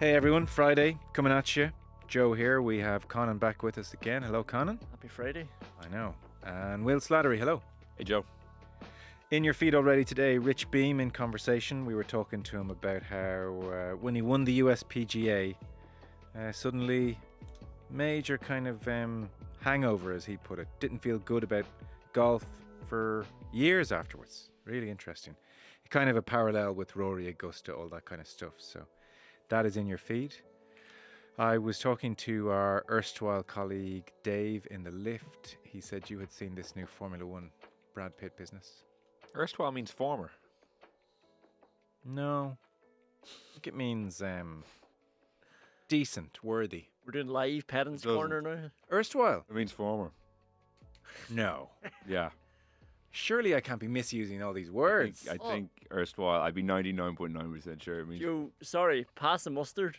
Hey everyone, Friday coming at you. Joe here. We have Conan back with us again. Hello, Conan. Happy Friday. I know. And Will Slattery. Hello. Hey, Joe. In your feed already today, Rich Beam in conversation. We were talking to him about how when he won the USPGA, suddenly major kind of hangover, as he put it. Didn't feel good about golf for years afterwards. Really interesting. Kind of a parallel with Rory, Augusta, all that kind of stuff. So that is in your feed. I was talking to our erstwhile colleague Dave in the lift. He said you had seen this new Formula One Brad Pitt business. Erstwhile means former. No. I think it means decent, worthy. We're doing live Pedant's Corner now. Erstwhile? It means former. No. Yeah. Surely I can't be misusing all these words. I think erstwhile, I'd be 99.9% sure it means. You, sorry, pass the mustard.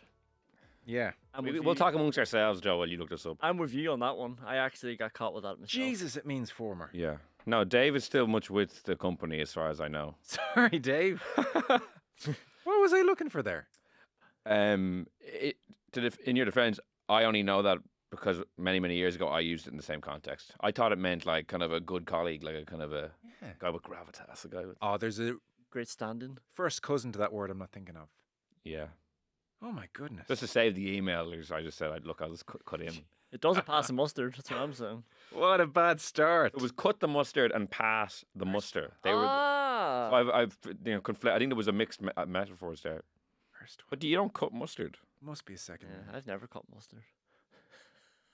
Yeah. We'll talk amongst ourselves, Joe, while you look this up. I'm with you on that one. I actually got caught with that myself. Jesus, it means former. Yeah. No, Dave is still much with the company as far as I know. Sorry, Dave. What was I looking for there? In your defense, I only know that because many years ago I used it in the same context. I thought it meant like kind of a good colleague, like a kind of a guy with gravitas, a guy with... Oh, there's a Great standing. first cousin to that word I'm not thinking of. Yeah. Oh my goodness. Just to save the emailers, I just said, I'll just cut in. It doesn't pass the mustard. That's what I'm saying. What a bad start. It was cut the mustard and pass the muster. They were... Ah. I've I think there was a mixed metaphors there. Erstwhile. But you don't cut mustard. Must be a second. Yeah, I've never cut mustard.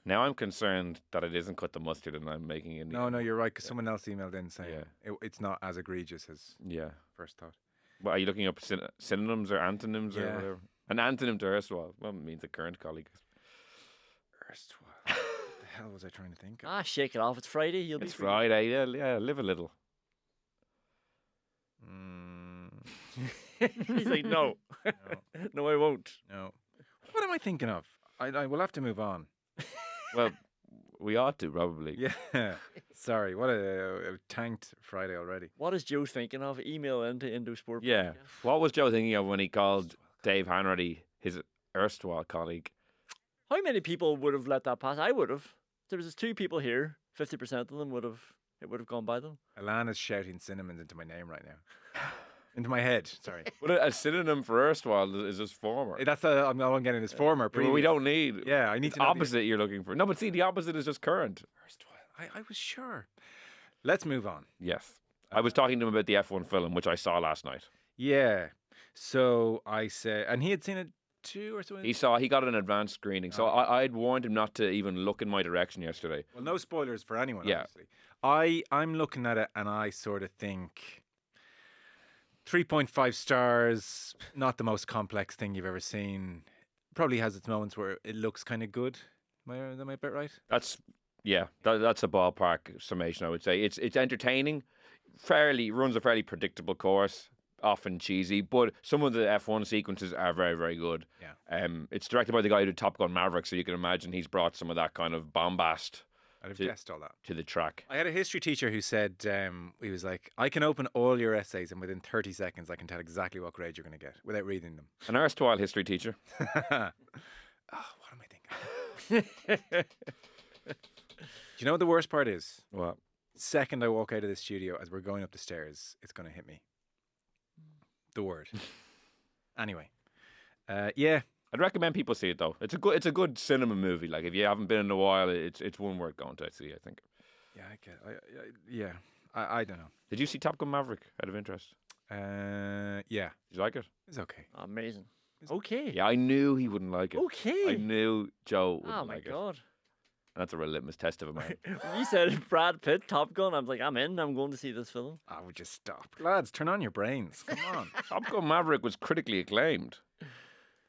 Now I'm concerned that it isn't cut the mustard and I'm making it. No, you're right, because someone else emailed in saying Yeah. it's not as egregious as Yeah. first thought. Well, are you looking up synonyms or antonyms or Yeah. whatever? An antonym to erstwhile. Well, it means a current colleague. Erstwhile. What the hell was I trying to think of? Ah, shake it off. It's Friday. You'll It's be free. Friday. Yeah, live a little. He's like, no. No, I won't. No. What am I thinking of? I will have to move on. Well, we ought to probably. Yeah. Sorry. What a tanked Friday already. What is Joe thinking of? Email into Indosport. Yeah. What was Joe thinking of when he called Dave Hanratty his erstwhile colleague? How many people would have let that pass? I would have. There was just 2 people here. 50% of them would have. It would have gone by them. Alana's shouting cinnamons into my name right now. Into my head. Sorry. But a synonym for erstwhile is just former. That's all I'm getting is former. Well, we don't need. Yeah, I need it's to know the- opposite you're looking for. No, but see, the opposite is just current. Erstwhile. I was sure. Let's move on. Yes. I was talking to him about the F1 film, which I saw last night. Yeah. So I said, and he had seen it too or something? He got an advanced screening. So I'd warned him not to even look in my direction yesterday. Well, no spoilers for anyone, Yeah. obviously. I'm looking at it and I sort of think 3.5 stars, not the most complex thing you've ever seen. Probably has its moments where it looks kind of good. Am I about right? That's a ballpark summation, I would say. It's entertaining, runs a fairly predictable course, often cheesy, but some of the F1 sequences are very, very good. Yeah. It's directed by the guy who did Top Gun Maverick, so you can imagine he's brought some of that kind of bombast I'd have guessed all that. to the track. I had a history teacher who said, he was like, I can open all your essays and within 30 seconds I can tell exactly what grade you're going to get without reading them. An erstwhile history teacher. What am I thinking? Do you know what the worst part is? What? Second I walk out of the studio, as we're going up the stairs, it's going to hit me. The word. Anyway. Yeah. I'd recommend people see it though. It's a good cinema movie. Like if you haven't been in a while, it's one worth going to see. I think. Yeah, I don't know. Did you see Top Gun Maverick out of interest? Yeah. Did you like it? It's okay. Amazing. Okay. Yeah, I knew he wouldn't like it. Okay. I knew Joe wouldn't Oh my like it. God. And that's a real litmus test of a man. When you said Brad Pitt, Top Gun, I was like, I'm in. I'm going to see this film. I would just stop. Lads, turn on your brains. Come on. Top Gun Maverick was critically acclaimed.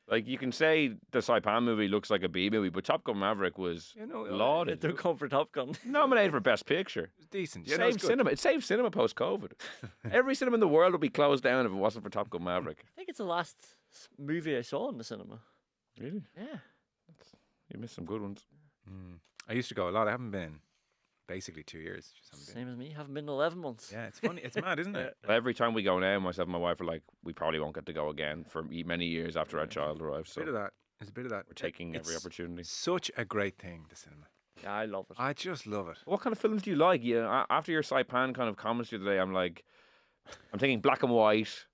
Like you can say the Saipan movie looks like a B movie, but Top Gun Maverick was lauded. They're going for Top Gun. Nominated for Best Picture. It's decent. It saved cinema. It saved cinema post COVID. Every cinema in the world would be closed down if it wasn't for Top Gun Maverick. I think it's the last movie I saw in the cinema. Really? Yeah. You missed some good ones. I used to go a lot. I haven't been basically 2 years. Just haven't been. Same as me. Haven't been in 11 months. Yeah, it's funny. It's mad, isn't it? Every time we go now, myself and my wife are like, we probably won't get to go again for many years after our child arrives. A bit So of that. There's a bit of that. we're taking every It's opportunity. Such a great thing, the cinema. Yeah, I love it. I just love it. What kind of films do you like? Yeah, after your Saipan kind of comments the other day, I'm thinking black and white,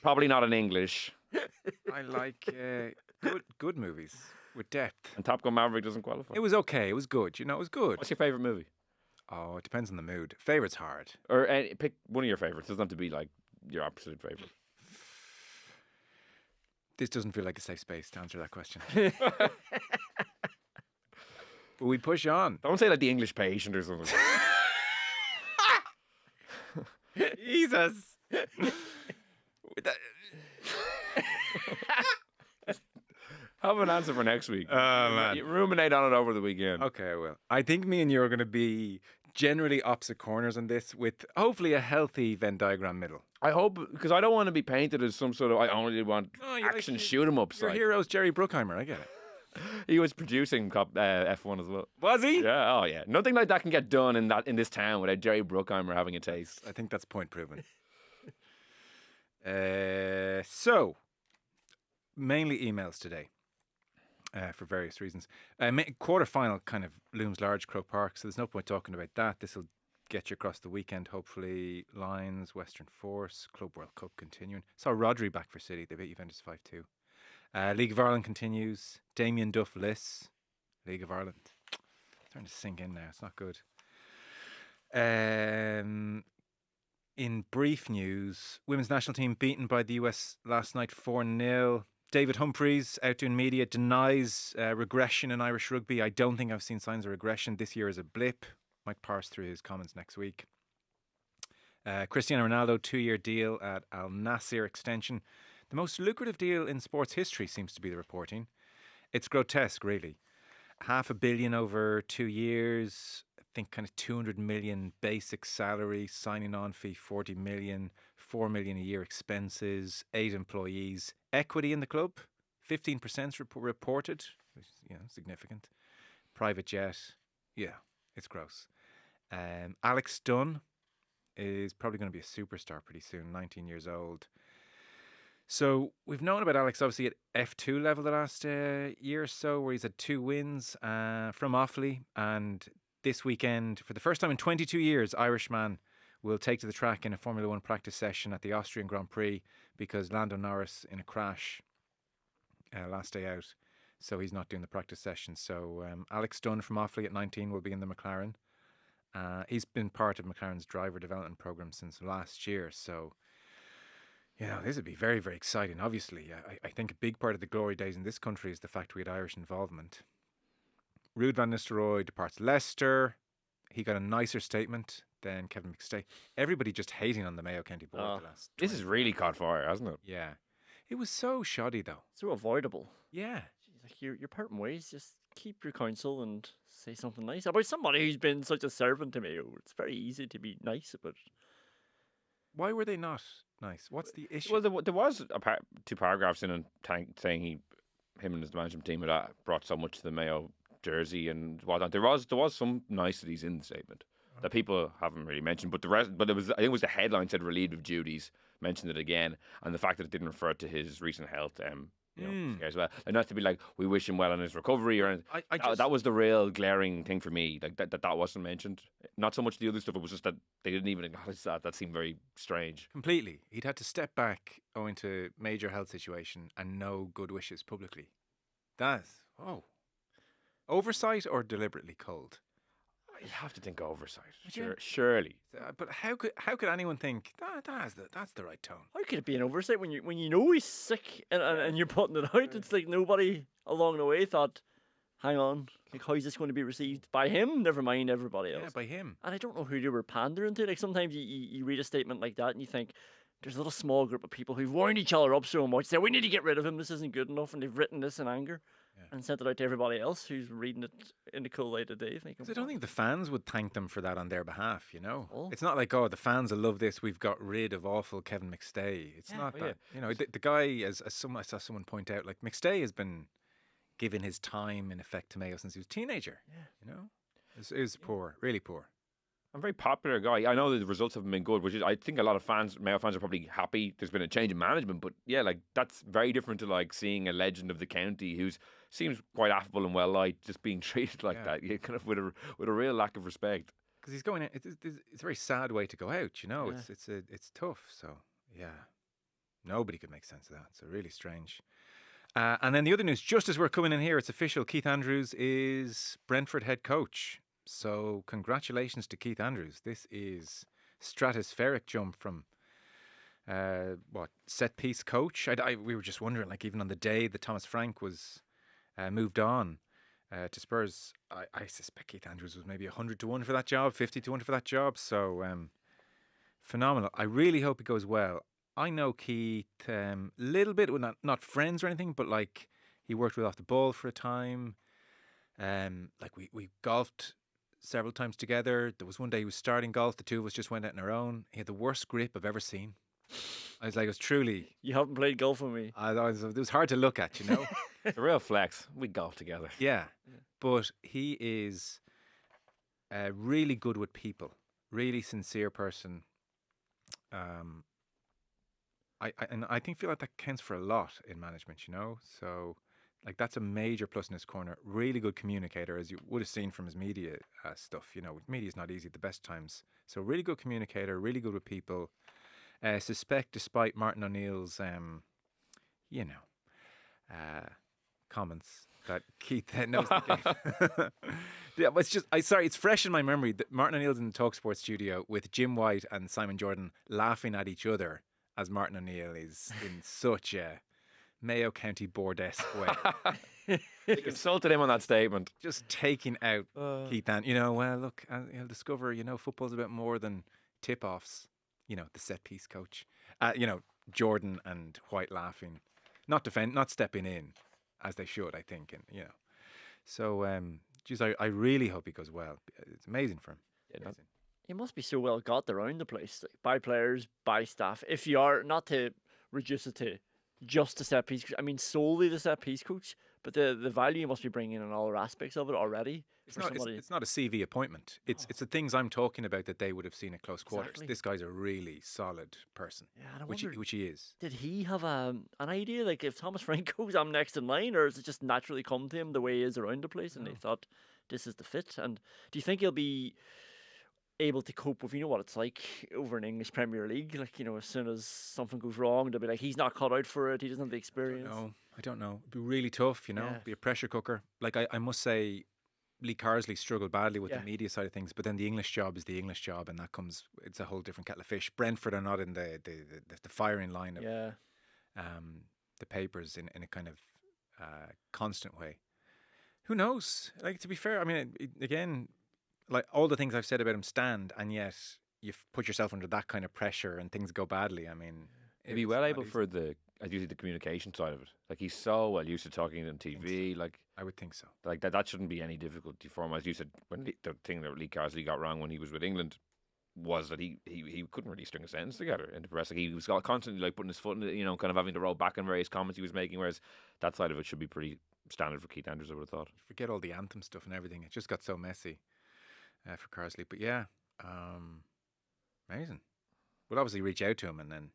probably not in English. I like good movies with depth. And Top Gun Maverick doesn't qualify. It was okay. It was good. You know, it was good. What's your favorite movie? Oh, it depends on the mood. Favorite's hard. Or pick one of your favorites. It doesn't have to be like your absolute favorite. This doesn't feel like a safe space to answer that question. But we push on. Don't say like The English Patient or something. Jesus. Have an answer for next week. Oh, man. You ruminate on it over the weekend. Okay, I will. I think me and you are going to be generally opposite corners on this, with hopefully a healthy Venn diagram middle. I hope, because I don't want to be painted as some sort of, I only want you action like- shoot 'em ups. Your Like. hero's Jerry Bruckheimer. I get it. He was producing F1 as well. Was he? Yeah, oh yeah. Nothing like that can get done in this town without Jerry Bruckheimer having a taste. I think that's point proven. So, mainly emails today. For various reasons. Quarter-final kind of looms large, Croke Park, so there's no point talking about that. This will get you across the weekend, hopefully. Lions, Western Force, Club World Cup continuing. Saw Rodri back for City. They beat Juventus 5-2. League of Ireland continues. Damien Duff lists. League of Ireland. It's starting to sink in now. It's not good. In brief news, women's national team beaten by the US last night 4-0. David Humphreys, out doing media, denies regression in Irish rugby. I don't think I've seen signs of regression. This year is a blip. Might parse through his comments next week. Cristiano Ronaldo, 2-year deal at Al Nassr extension. The most lucrative deal in sports history seems to be the reporting. It's grotesque, really. $500 million over 2 years. I think kind of 200 million basic salary, signing on fee 40 million, 4 million a year expenses, 8 employees. Equity in the club, 15% reported, which is significant. Private jet, yeah, it's gross. Alex Dunn is probably going to be a superstar pretty soon, 19 years old. So we've known about Alex obviously at F2 level the last year or so, where he's had 2 wins from Offaly, and this weekend, for the first time in 22 years, Irishman will take to the track in a Formula 1 practice session at the Austrian Grand Prix because Lando Norris in a crash last day out, so he's not doing the practice session. So Alex Dunn from Offaly at 19 will be in the McLaren. He's been part of McLaren's driver development program since last year, so this would be very, very exciting. Obviously, I think a big part of the glory days in this country is the fact we had Irish involvement. Ruud van Nistelrooy departs Leicester. He got a nicer statement than Kevin McStay. Everybody just hating on the Mayo County Board the last. This has really caught fire, hasn't it? Yeah, it was so shoddy though. So avoidable. Yeah, Jeez, like you're parting ways. Just keep your counsel and say something nice about somebody who's been such a servant to me. It's very easy to be nice about it. why were they not nice? What's the issue? Well, there was 2 paragraphs in it saying him and his management team had brought so much to the Mayo jersey and whatnot. There was some niceties in the statement that people haven't really mentioned, but the rest. But I think it was the headline said relieved of duties, mentioned it again, and the fact that it didn't refer to his recent health. As well, and not to be like we wish him well on his recovery or anything. That was the real glaring thing for me. Like that wasn't mentioned. Not so much the other stuff. It was just that they didn't even acknowledge that. That seemed very strange. Completely. He'd had to step back owing to major health situation and no good wishes publicly. That's oversight or deliberately cold. You have to think oversight. Yeah. Surely. But how could anyone think that's the right tone? How could it be an oversight when you know he's sick and you're putting it out? It's like nobody along the way thought, hang on, like how is this going to be received by him? Never mind everybody else. Yeah, by him. And I don't know who they were pandering to. Like sometimes you read a statement like that and you think there's a little small group of people who've wound each other up so much. Say we need to get rid of him. This isn't good enough, and they've written this in anger. And sent it out to everybody else who's reading it in the cool light of day. I don't think the fans would thank them for that on their behalf, Oh. It's not like, the fans will love this, we've got rid of awful Kevin McStay. It's not that. The guy, as I saw someone point out, like McStay has been given his time in effect to Mayo since he was a teenager, It was poor, really poor. I'm a very popular guy. I know that the results haven't been good, which is, I think a lot of fans, Mayo fans, are probably happy there's been a change in management. But yeah, like that's very different to like seeing a legend of the county who seems quite affable and well liked, just being treated like that. Yeah, kind of with a real lack of respect. Because he's going. It's a very sad way to go out. You know, Yeah. it's tough. So yeah, nobody could make sense of that. So really strange. And then the other news, just as we're coming in here, it's official. Keith Andrews is Brentford head coach. So congratulations to Keith Andrews. This is stratospheric jump from set piece coach. We were just wondering, like even on the day that Thomas Frank was moved on to Spurs, I suspect Keith Andrews was maybe 100-1 for that job, 50-1 for that job. So phenomenal. I really hope it goes well. I know Keith little bit, not friends or anything, but like he worked with off the ball for a time. Like we golfed several times together. There was one day he was starting golf. The two of us just went out on our own. He had the worst grip I've ever seen. I was like, it was truly. You haven't played golf with me. It was hard to look at, you know. It's a real flex. We golf together. Yeah, but he is really good with people. Really sincere person. I feel like that counts for a lot in management, you know. So. Like that's a major plus in his corner. Really good communicator, as you would have seen from his media stuff. You know, media is not easy at the best times. So really good communicator, really good with people. Suspect, despite Martin O'Neill's, comments, that Keith knows the game. Yeah, but it's fresh in my memory that Martin O'Neill's in the TalkSport studio with Jim White and Simon Jordan laughing at each other as Martin O'Neill is in such a Mayo County Board-esque way. They consulted him on that statement. Just taking out Keith and, well, look, he'll discover, football's a bit more than tip-offs. The set-piece coach. Jordan and White laughing. Not stepping in, as they should, I think. And, So, I really hope he goes well. It's amazing for him. Amazing. He must be so well got around the place, like, by players, by staff. If you are, not to reduce it to just the set piece, I mean solely the set piece coach, but the value you must be bringing in all aspects of it already. It's not a CV appointment. It's the things I'm talking about that they would have seen at close quarters. Exactly. This guy's a really solid person, which he is. Did he have an idea, like if Thomas Frank goes, I'm next in line, or is it just naturally come to him the way he is around the place, and they thought this is the fit? And do you think he'll be able to cope with what it's like over in English Premier League, like as soon as something goes wrong they'll be like, he's not cut out for it, he doesn't have the experience? I don't know. It'd be really tough, be a pressure cooker. Like I must say Lee Carsley struggled badly with the media side of things, but then the English job is the English job, and it's a whole different kettle of fish. Brentford are not in the firing line of the papers in a kind of constant way. Who knows? Like, to be fair, I mean, again, like all the things I've said about him stand, and yet you've put yourself under that kind of pressure and things go badly. I mean, he'd be well able for the communication side of it. Like he's so well used to talking on TV. Like I would think so. Like that shouldn't be any difficulty for him. As you said, when the thing that Lee Carsley got wrong when he was with England was that he couldn't really string a sentence together in the press. Like he was constantly like putting his foot in it, kind of having to roll back on various comments he was making. Whereas that side of it should be pretty standard for Keith Andrews, I would have thought. Forget all the anthem stuff and everything. It just got so messy. For Carsley, but amazing. We'll obviously reach out to him, and then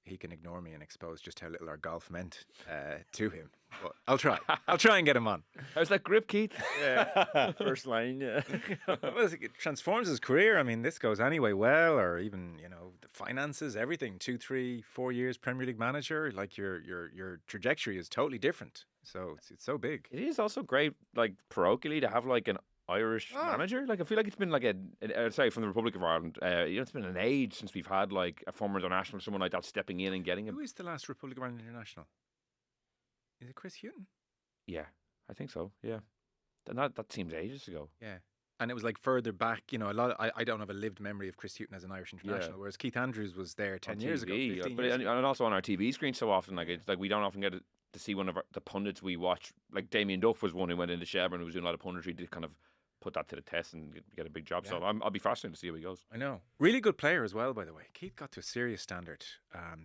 he can ignore me and expose just how little our golf meant to him. But I'll try. I'll try and get him on. How's that grip, Keith? Yeah, first line. Yeah, well, it transforms his career. I mean, this goes anyway well, or even the finances, everything. 2, 3, 4 years Premier League manager. Like your trajectory is totally different. So it's so big. It is also great, like parochially, to have like an Irish manager. Like I feel like it's been like from the Republic of Ireland. It's been an age since we've had like a former international, someone like that stepping in and getting him. Who is the last Republic of Ireland international? Is it Chris Hughton? Yeah, I think so. Yeah, that seems ages ago. Yeah, and it was like further back. A lot. I don't have a lived memory of Chris Hughton as an Irish international, whereas Keith Andrews was there 10 years ago, 15 years ago. And also on our TV screen so often. Like it's like we don't often get to see one of the pundits we watch. Like Damien Duff was one who went into Shelburne, who was doing a lot of punditry to kind of put that to the test and get a big job. Yeah. So I'll be fascinated to see how he goes. I know. Really good player as well, by the way. Keith got to a serious standard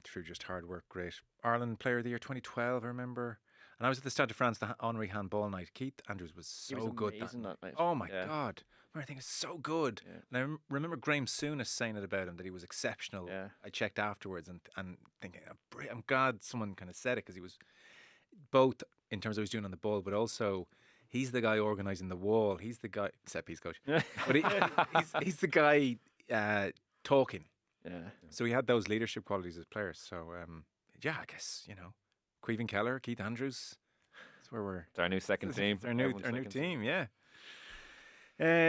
through just hard work. Great. Ireland Player of the Year 2012, I remember. And I was at the Stade de France, the Henri handball night. Keith Andrews was He so was good amazing that night. Oh my Yeah. God. I think it's so good. Yeah. And I remember Graham Souness saying it about him, that he was exceptional. Yeah. I checked afterwards and thinking, I'm glad someone kind of said it, because he was both in terms of what he was doing on the ball, but also he's the guy organising the wall. He's the guy, set piece coach. But he's the guy talking. Yeah. So he had those leadership qualities as players. So, yeah, I guess, Queven Keller, Keith Andrews. That's where we're... It's our new second team. It's our new Everyone's second team, yeah.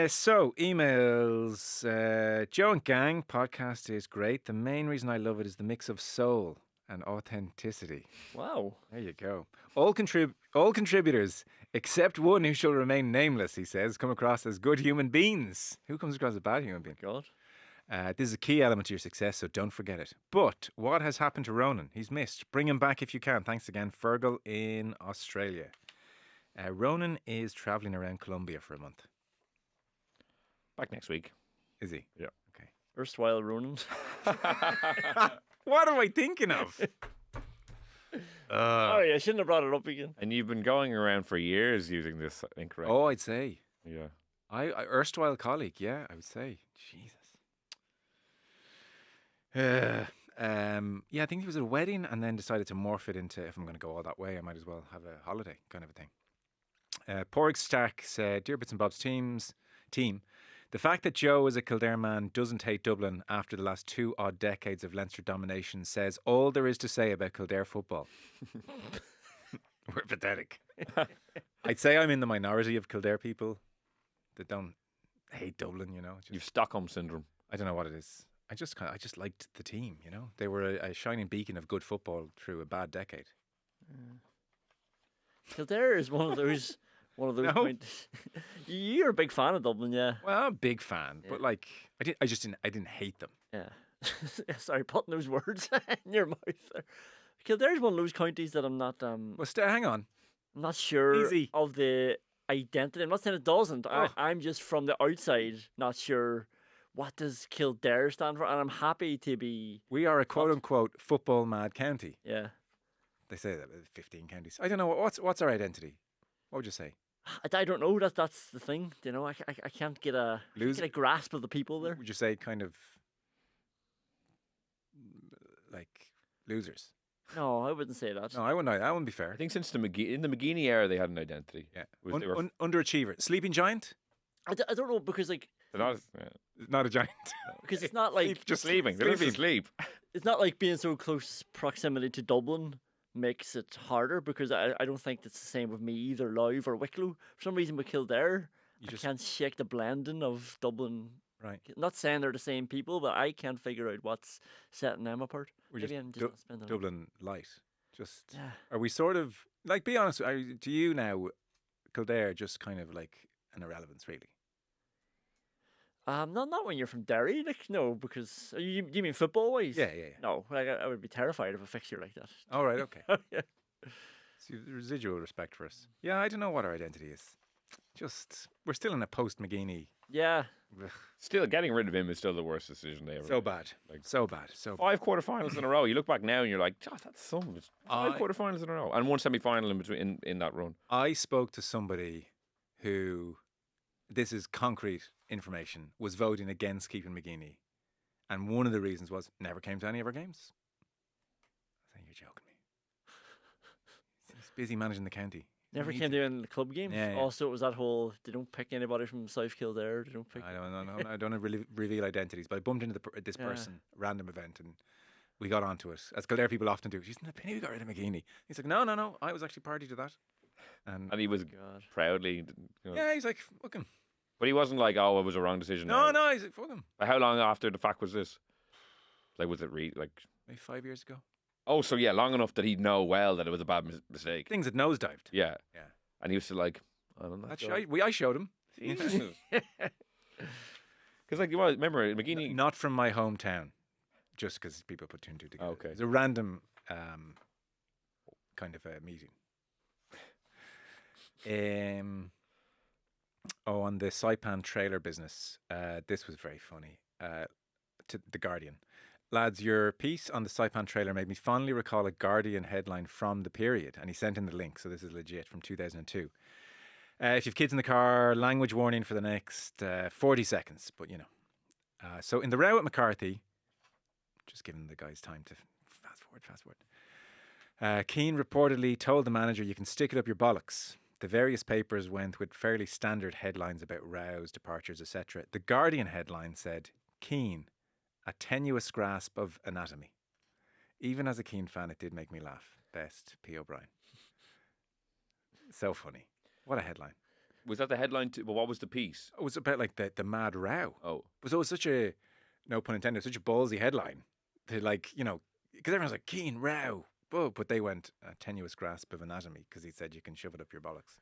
So, emails. Joe and Gang podcast is great. The main reason I love it is the mix of soul and authenticity. Wow. There you go. All contributors, except one who shall remain nameless, he says, come across as good human beings. Who comes across as a bad human being? God. This is a key element to your success, so don't forget it. But what has happened to Ronan? He's missed. Bring him back if you can. Thanks again, Fergal in Australia. Ronan is travelling around Colombia for a month. Back next week. Is he? Yeah. Okay. Erstwhile Ronan. What am I thinking of? Sorry, I shouldn't have brought it up again. And you've been going around for years using this incorrect. Oh, I'd say. Yeah. I erstwhile colleague, yeah, I would say. Jesus. Yeah, I think he was at a wedding and then decided to morph it into, if I'm going to go all that way, I might as well have a holiday kind of a thing. Porg Stack said, Dear Bits and Bob's team, the fact that Joe is a Kildare man doesn't hate Dublin after the last 2 odd decades of Leinster domination says all there is to say about Kildare football. We're pathetic. I'd say I'm in the minority of Kildare people that don't hate Dublin, You've Stockholm syndrome. I don't know what it is. I just liked the team, They were a shining beacon of good football through a bad decade. Kildare is one of those No. points. You're a big fan of Dublin, yeah. Well, I'm a big fan, but I didn't hate them. Yeah. Sorry, putting those words in your mouth there. Kildare's one of those counties that I'm not Well, hang on. I'm not sure Easy. of the identity. I'm not saying it doesn't. Oh. I'm just from the outside, not sure what does Kildare stand for, and I'm happy to be. We are a quote unquote football mad county. Yeah. They say that with 15 counties. I don't know what's our identity. What would you say? I don't know. That's the thing. I can't get a grasp of the people there. Would you say kind of like losers? No, I wouldn't say that. No, I wouldn't. That wouldn't be fair. I think since in the McGeaney era they had an identity. Yeah, They were underachiever, sleeping giant. I don't know because they're not, Not a giant. because it's not like just sleeping. They don't sleep. it's not like being so close proximity to Dublin makes it harder because I don't think it's the same with me either, Live or Wicklow. For some reason with Kildare, I can't shake the blending of Dublin. Right. Not saying they're the same people, but I can't figure out what's setting them apart. We're Maybe just I'm just not spending Dublin light. Just Yeah. are we sort of like? Be honest. To you now, Kildare just kind of like an irrelevance, really. Not when you're from Derry, no, because you mean football wise? Yeah. No, I would be terrified of a fixture like that. All right. Okay. Yeah. So you have residual respect for us. Yeah, I don't know what our identity is. Just we're still in a post McGeaney. Yeah. Still, getting rid of him is still the worst decision they ever. So bad. So bad. 5 quarterfinals in a row. You look back now and you're like, God, that's some of it. 5 quarterfinals in a row and 1 semi-final in between in that run. I spoke to somebody who, this is concrete information, was voting against keeping McGeaney, and one of the reasons was never came to any of our games. I think you're joking me. He's busy managing the county. Never came to in the club games. Yeah. Also, it was that whole they don't pick anybody from South Kildare. They don't pick. I don't really reveal identities, but I bumped into this person, random event, and we got onto it, as Kildare people often do. She's in the penny we got rid of McGeaney. He's like, no, I was actually party to that. And he was proudly. Yeah, he's like, fuck him. But he wasn't like, oh, it was a wrong decision. No, he's like, fuck him. How long after the fact was this? Like, was it like maybe 5 years ago? Oh, so yeah, long enough that he'd know well that it was a bad mistake. Things had nosedived. Yeah. And he was still like, I don't know. I showed him. Because, like, you remember McGeaney? Not from my hometown, just because people put 2 and 2 together. Okay. It's a random kind of a meeting. On the Saipan trailer business, this was very funny. To The Guardian. Lads, your piece on the Saipan trailer made me fondly recall a Guardian headline from the period, and he sent in the link, so this is legit, from 2002. If you've kids in the car, language warning for the next 40 seconds, but you know. So in the row at McCarthy, just giving the guys time to fast forward. Keane reportedly told the manager, "You can stick it up your bollocks." The various papers went with fairly standard headlines about rows, departures, etc. The Guardian headline said, "Keane, a tenuous grasp of anatomy." Even as a Keane fan, it did make me laugh. Best, P. O'Brien. So funny. What a headline. Was that the headline? Well, what was the piece? It was about like the mad row. Oh. But so it was such a, no pun intended, such a ballsy headline. To like, you know, because everyone's like, Keane, row. Oh, but they went, a tenuous grasp of anatomy, because he said you can shove it up your bollocks.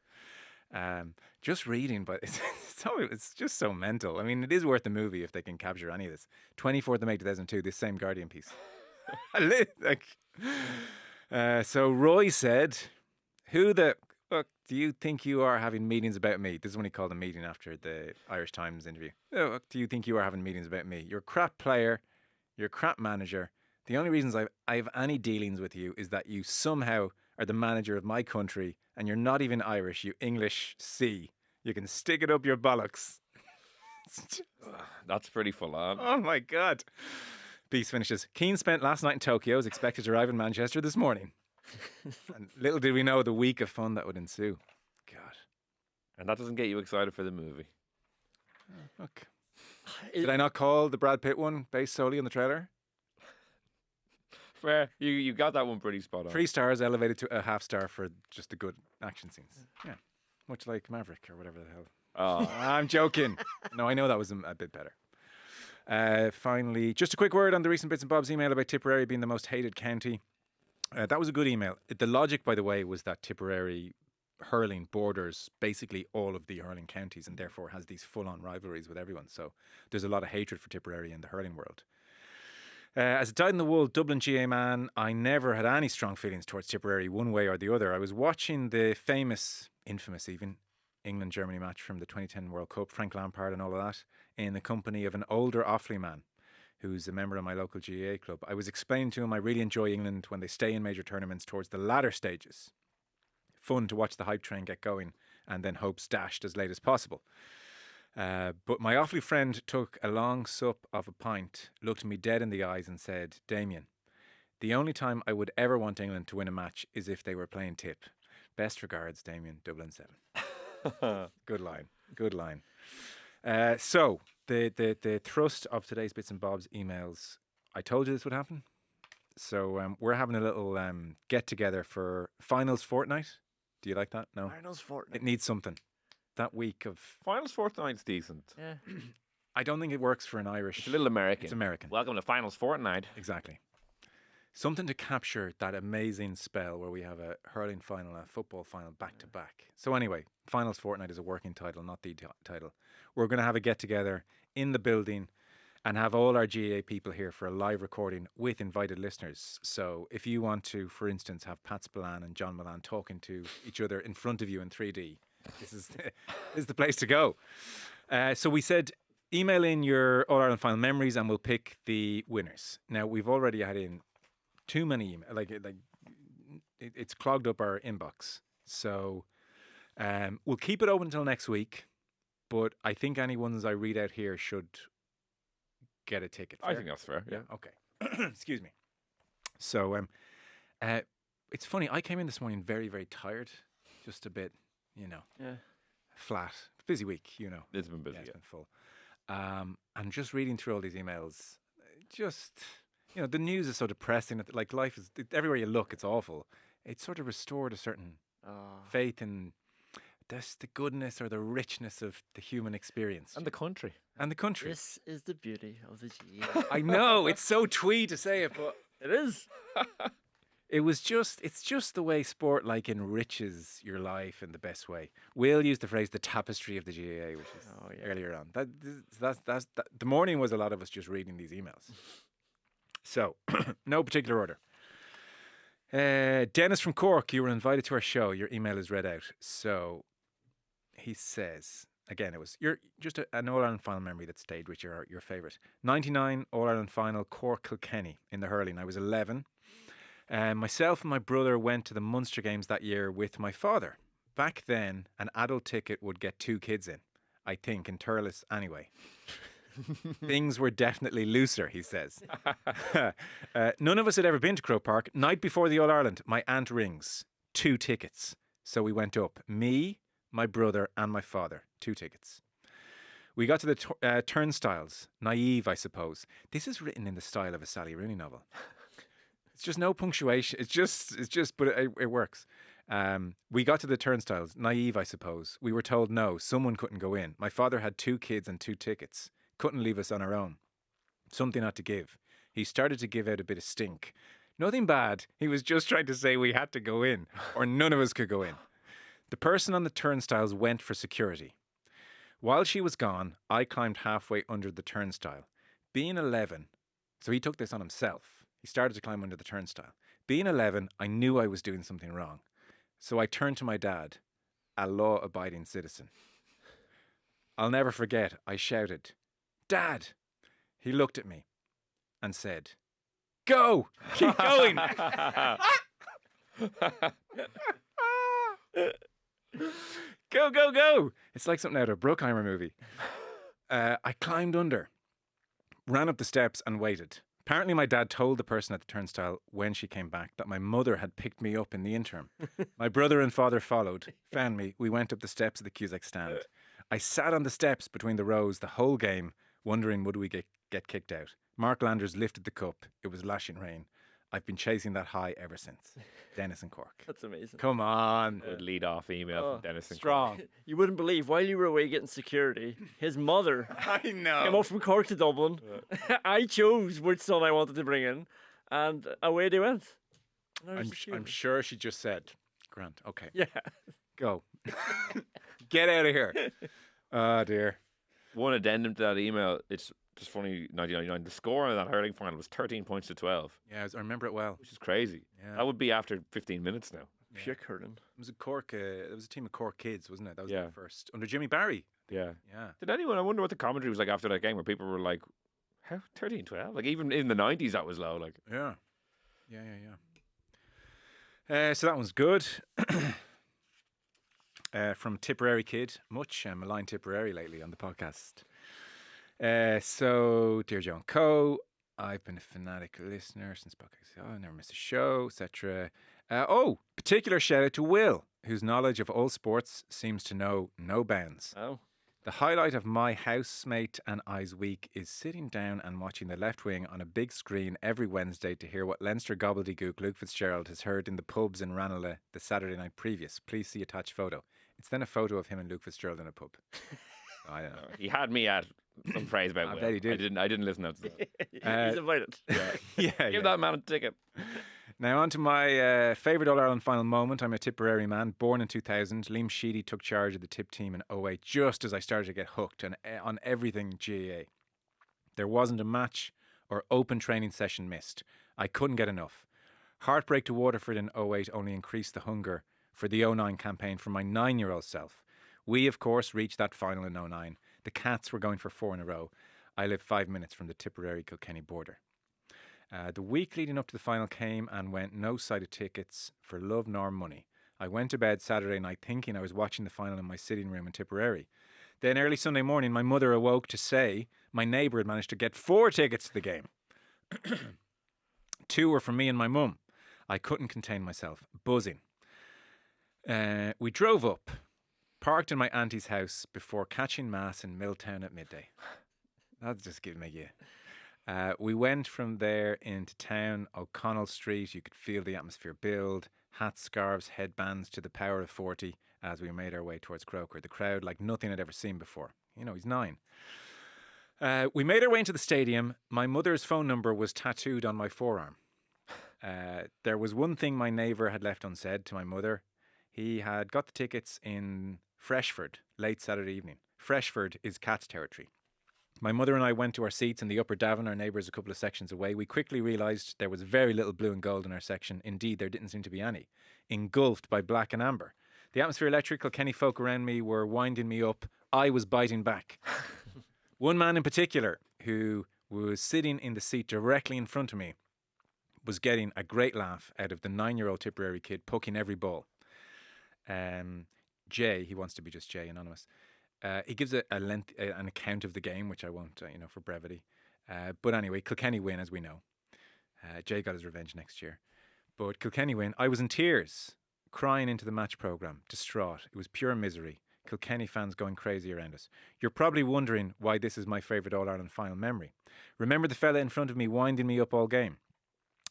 Just reading, but it's just so mental. I mean, it is worth the movie if they can capture any of this. 24th of May 2002, this same Guardian piece. So Roy said, "Who the fuck do you think you are having meetings about me?" This is when he called a meeting after the Irish Times interview. "Who the fuck do you think you are having meetings about me? You're a crap player. You're a crap manager. The only reasons I have any dealings with you is that you somehow are the manager of my country and you're not even Irish, you English C. You can stick it up your bollocks." That's pretty full on. Oh my God. Beast finishes. "Keane spent last night in Tokyo, is expected to arrive in Manchester this morning." And little did we know the week of fun that would ensue. God. And that doesn't get you excited for the movie. Look. Did I not call the Brad Pitt one based solely on the trailer? Fair. You got that one pretty spot on. 3 stars elevated to a half star for just the good action scenes. Yeah. Much like Maverick or whatever the hell. Oh. I'm joking. No, I know that was a bit better. Finally, just a quick word on the recent Bits and Bobs email about Tipperary being the most hated county. That was a good email. The logic, by the way, was that Tipperary hurling borders basically all of the hurling counties and therefore has these full-on rivalries with everyone. So there's a lot of hatred for Tipperary in the hurling world. As a dyed-in-the-wool Dublin GAA man, I never had any strong feelings towards Tipperary one way or the other. I was watching the infamous even, England-Germany match from the 2010 World Cup, Frank Lampard and all of that, in the company of an older Offaly man who's a member of my local GAA club. I was explaining to him I really enjoy England when they stay in major tournaments towards the latter stages. Fun to watch the hype train get going and then hopes dashed as late as possible. But my Offaly friend took a long sup of a pint, looked me dead in the eyes and said, "Damien, the only time I would ever want England to win a match is if they were playing Tip. Best regards, Damien, Dublin 7. Good line. Good line. So, the thrust of today's Bits and Bobs emails, I told you this would happen. So, we're having a little get-together for Finals Fortnight. Do you like that? No? Finals Fortnight. It needs something. That week of... Finals Fortnight's decent. Yeah. I don't think it works for an Irish... It's a little American. It's American. Welcome to Finals Fortnight. Exactly. Something to capture that amazing spell where we have a hurling final and a football final back to back. So anyway, Finals Fortnight is a working title, not the title. We're going to have a get-together in the building and have all our GAA people here for a live recording with invited listeners. So if you want to, for instance, have Pat Spillane and John Milan talking to each other in front of you in 3D, this is the place to go. So we said, email in your All-Ireland final memories and we'll pick the winners. Now, we've already had in too many emails. It's clogged up our inbox. So we'll keep it open until next week. But I think any ones I read out here should get a ticket. Fair? I think that's fair. Yeah. Okay. Excuse me. So it's funny. I came in this morning very, very tired. Just a bit, flat. Busy week, It's been busy. Yeah, it's been full. And just reading through all these emails, the news is so depressing. Like life is, everywhere you look, it's awful. It sort of restored a certain faith in the goodness or the richness of the human experience. And the country. This is the beauty of the GAA. I know, it's so twee to say it, but It is. It's just the way sport enriches your life in the best way. We'll use the phrase the tapestry of the GAA, which is earlier on. That's the morning was a lot of us just reading these emails. So, no particular order. Dennis from Cork, you were invited to our show. Your email is read out. So, he says, again, it was just an All Ireland final memory that stayed with your favourite. 99 All Ireland final, Cork Kilkenny in the hurling. I was 11. Myself and my brother went to the Munster games that year with my father. Back then, an adult ticket would get 2 kids in, I think, in Turles anyway. Things were definitely looser, he says. None of us had ever been to Croke Park. Night before the All Ireland, my aunt rings. 2 tickets. So we went up. Me, my brother, and my father. 2 tickets. We got to the turnstiles. Naive, I suppose. This is written in the style of a Sally Rooney novel. It's just no punctuation. It's just, but it works. We got to the turnstiles. Naive, I suppose. We were told no, someone couldn't go in. My father had 2 kids and 2 tickets. Couldn't leave us on our own. Something had to give. He started to give out a bit of stink. Nothing bad. He was just trying to say we had to go in, or none of us could go in. The person on the turnstiles went for security. While she was gone, I climbed halfway under the turnstile. Being 11, so he took this on himself. He started to climb under the turnstile. Being 11, I knew I was doing something wrong. So I turned to my dad, a law-abiding citizen. I'll never forget, I shouted, "Dad!" He looked at me and said, "Go! Keep going!" Go, go, go! It's like something out of a Bruckheimer movie. I climbed under, ran up the steps and waited. Apparently my dad told the person at the turnstile when she came back that my mother had picked me up in the interim. My brother and father followed, found me. We went up the steps of the Cusack stand. I sat on the steps between the rows the whole game, wondering would we get kicked out. Mark Landers lifted the cup. It was lashing rain. I've been chasing that high ever since. Dennis and Cork. That's amazing. Come on. Good lead off email from Dennis and Strong. You wouldn't believe, while you were away getting security, his mother I know. came up from Cork to Dublin. I chose which son I wanted to bring in, and away they went. I'm sure she just said, Grant, okay, Yeah. go. Get out of here. Oh, dear. One addendum to that email, it's just funny, 1999, the score in that hurling final was 13 points to 12, Yeah, I remember it well. which is crazy. Yeah. That would be after 15 minutes now. Pure curling. It was a Cork. It was a team of Cork kids, wasn't it? That was Yeah. the first under Jimmy Barry. Yeah. Yeah. Did anyone, I wonder what the commentary was like after that game, where people were like, how, 13, 12? Like, even in the 90s, that was low. Like, Yeah. So that one's good. From Tipperary Kid. Much maligned Tipperary lately on the podcast. So, Dear John Coe, I've been a fanatic listener since podcast. I never miss a show, etc. Particular shout out to Will, whose knowledge of all sports seems to know no bounds. Oh. The highlight of my housemate and I's week is sitting down and watching the left wing on a big screen every Wednesday to hear what Leinster gobbledygook Luke Fitzgerald has heard in the pubs in Ranelagh the Saturday night previous. Please see attached photo. It's then a photo of him and Luke Fitzgerald in a pub. I don't know. he had me at some praise about I Will. bet he did. I didn't listen to that. He's invited. Yeah. Give that man a ticket. Now on to my favourite All-Ireland final moment. I'm a Tipperary man, born in 2000. Liam Sheedy took charge of the Tip team in 2008, just as I started to get hooked on everything GAA. There wasn't a match or open training session missed. I couldn't get enough. Heartbreak to Waterford in 2008 only increased the hunger for the 2009 campaign for my 9-year-old self. We, of course, reached that final in 2009. The Cats were going for 4 in a row. I live 5 minutes from the Tipperary-Kilkenny border. The week leading up to the final came and went, no sided tickets for love nor money. I went to bed Saturday night thinking I was watching the final in my sitting room in Tipperary. Then early Sunday morning, my mother awoke to say my neighbour had managed to get 4 tickets to the game. 2 were for me and my mum. I couldn't contain myself, buzzing. We drove up, parked in my auntie's house before catching mass in Milltown at midday. That's just giving me you. We went from there into town, O'Connell Street. You could feel the atmosphere build. Hats, scarves, headbands to the power of 40 as we made our way towards Croker. The crowd like nothing I'd ever seen before. You know, he's 9. We made our way into the stadium. My mother's phone number was tattooed on my forearm. There was one thing my neighbour had left unsaid to my mother. He had got the tickets in Freshford late Saturday evening. Freshford is Cats territory. My mother and I went to our seats in the upper Davin, our neighbours a couple of sections away. We quickly realised there was very little blue and gold in our section. Indeed, there didn't seem to be any. Engulfed by black and amber. The atmosphere electric, Kilkenny folk around me were winding me up. I was biting back. One man in particular, who was sitting in the seat directly in front of me, was getting a great laugh out of the 9-year-old Tipperary kid poking every ball. Jay, he wants to be just Jay, anonymous. He gives an account of the game, which I won't, for brevity. But anyway, Kilkenny win, as we know. Jay got his revenge next year. But Kilkenny win. I was in tears, crying into the match programme, distraught. It was pure misery. Kilkenny fans going crazy around us. You're probably wondering why this is my favourite All-Ireland final memory. Remember the fella in front of me winding me up all game?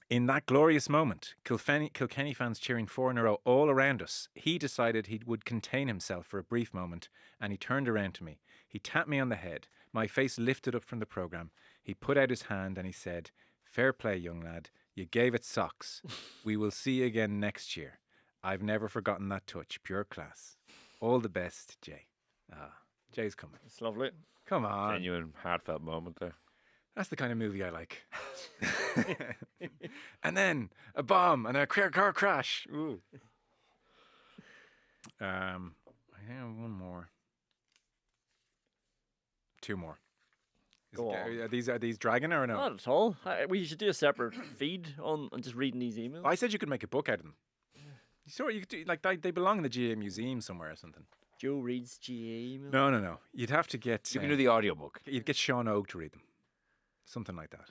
In that glorious moment, Kilkenny fans cheering 4 in a row all around us, he decided he would contain himself for a brief moment, and he turned around to me. He tapped me on the head. My face lifted up from the programme. He put out his hand and he said, "Fair play, young lad. You gave it socks. We will see you again next year." I've never forgotten that touch. Pure class. All the best, Jay. Jay's coming. It's lovely. Come on. Genuine, heartfelt moment there. That's the kind of movie I like. And then a bomb and a car crash. Ooh. I have one more. 2 more. Are these dragging or no? Not at all. We should do a separate feed on just reading these emails. I said you could make a book out of them. You could do, like they belong in the GAA museum somewhere or something. Joe reads GAA emails? No. You'd have to get... You can do the audiobook. You'd get Sean Oak to read them. Something like that,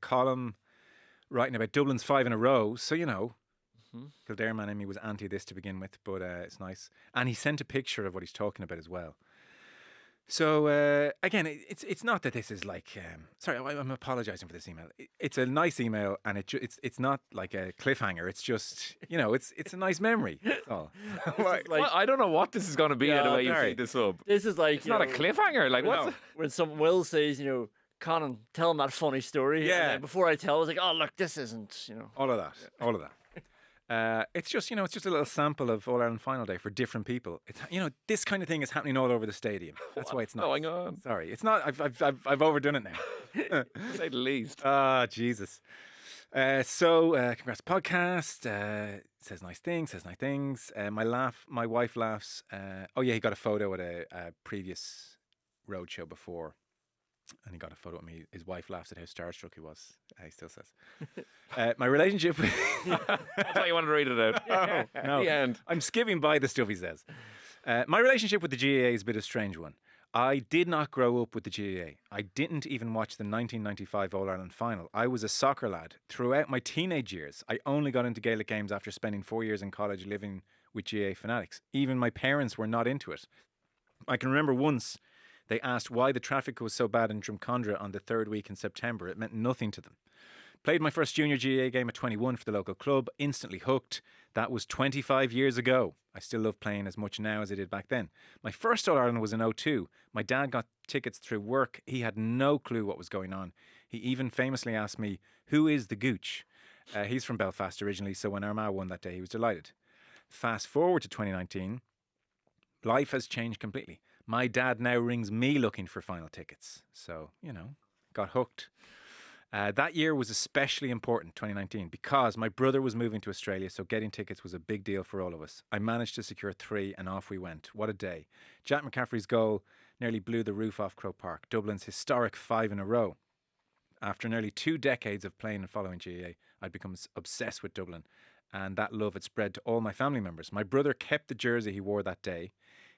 column writing about Dublin's 5 in a row. So, Kildare man in me was anti this to begin with, but it's nice. And he sent a picture of what he's talking about as well. So, again, it's not that this is like... sorry, I'm apologising for this email. It's a nice email, and it's not like a cliffhanger. It's just, it's a nice memory. That's all. Well, I don't know what this is going to be the way you feed this up. This is like... It's not a cliffhanger. Like, what's... When some Will says, Conan, tell him that funny story. Yeah. And then before I tell, I was like, oh, look, this isn't, All of that. It's just, it's just a little sample of All Ireland Final Day for different people. It's, this kind of thing is happening all over the stadium. That's why it's not. Going on? Sorry, it's not. I've overdone it now. To say the least. Jesus. Congrats podcast. Says nice things. My wife laughs. He got a photo at a previous roadshow before. And he got a photo of me. His wife laughs at how starstruck he was. He still says. My relationship with... I thought you wanted to read it out. No. The end. I'm skipping by the stuff he says. My relationship with the GAA is a bit of a strange one. I did not grow up with the GAA. I didn't even watch the 1995 All-Ireland final. I was a soccer lad. Throughout my teenage years, I only got into Gaelic games after spending 4 years in college living with GAA fanatics. Even my parents were not into it. I can remember once... They asked why the traffic was so bad in Drumcondra on the 3rd week in September. It meant nothing to them. Played my first junior GAA game at 21 for the local club. Instantly hooked. That was 25 years ago. I still love playing as much now as I did back then. My first All-Ireland was in 2002. My dad got tickets through work. He had no clue what was going on. He even famously asked me, "Who is the Gooch?" He's from Belfast originally, so when Armagh won that day, he was delighted. Fast forward to 2019. Life has changed completely. My dad now rings me looking for final tickets. So, got hooked. That year was especially important, 2019, because my brother was moving to Australia, so getting tickets was a big deal for all of us. I managed to secure 3 and off we went. What a day. Jack McCaffrey's goal nearly blew the roof off Croke Park, Dublin's historic 5 in a row. After nearly 2 decades of playing and following GAA, I'd become obsessed with Dublin, and that love had spread to all my family members. My brother kept the jersey he wore that day.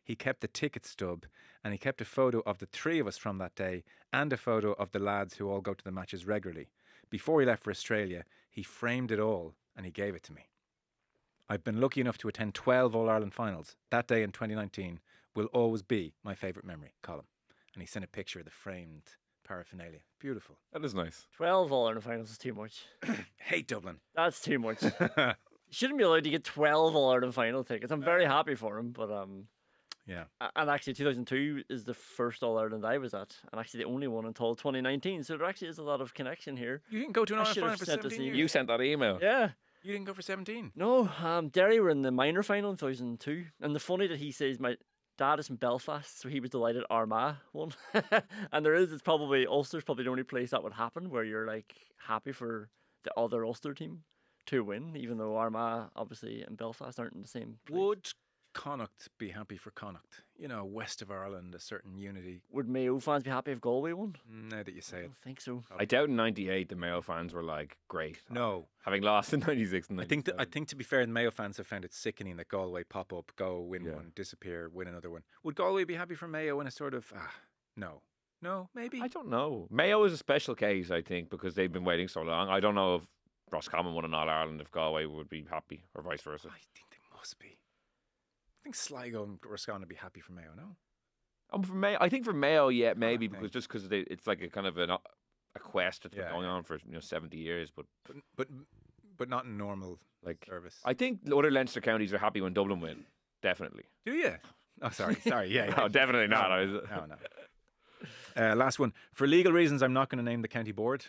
He kept the ticket stub, and he kept a photo of the 3 of us from that day and a photo of the lads who all go to the matches regularly. Before he left for Australia, he framed it all and he gave it to me. I've been lucky enough to attend 12 All-Ireland finals. That day in 2019 will always be my favourite memory, Colin. And he sent a picture of the framed paraphernalia. Beautiful. That is nice. 12 All-Ireland finals is too much. Hate Dublin. That's too much. You shouldn't be allowed to get 12 All-Ireland final tickets. I'm very happy for him, but... Yeah. And actually 2002 is the first All-Ireland I was at, and actually the only one until 2019, so there actually is a lot of connection here. You didn't go to an All-Ireland final for sent us 17 years? You sent that email. Yeah. You didn't go for 17? No, Derry were in the minor final in 2002, and the funny that he says my dad is from Belfast, so he was delighted Armagh won. And it's probably, Ulster's probably the only place that would happen where you're like happy for the other Ulster team to win, even though Armagh obviously and Belfast aren't in the same place. Connacht be happy for Connacht? You know, west of Ireland, a certain unity. Would Mayo fans be happy if Galway won? Now that you I say it. don't think so. I doubt in '98 the Mayo fans were like, great. No. Having lost in '96 and I think '97. to be fair, the Mayo fans have found it sickening that Galway pop up, go, win one, disappear, win another one. Would Galway be happy for Mayo in a sort of no, maybe? I don't know. Mayo is a special case, I think, because they've been waiting so long. I don't know if Roscommon won in All Ireland, if Galway would be happy, or vice versa. I think they must be. I think Sligo and Roscommon would be happy for Mayo, no? For Mayo, I think for Mayo, yeah, maybe, think. because it's like a kind of a quest that's been going on for 70 years, But not in normal like service. I think other Leinster counties are happy when Dublin win. Definitely. Do you? Oh, sorry, yeah. No, definitely not. No. Last one. For legal reasons, I'm not going to name the county board.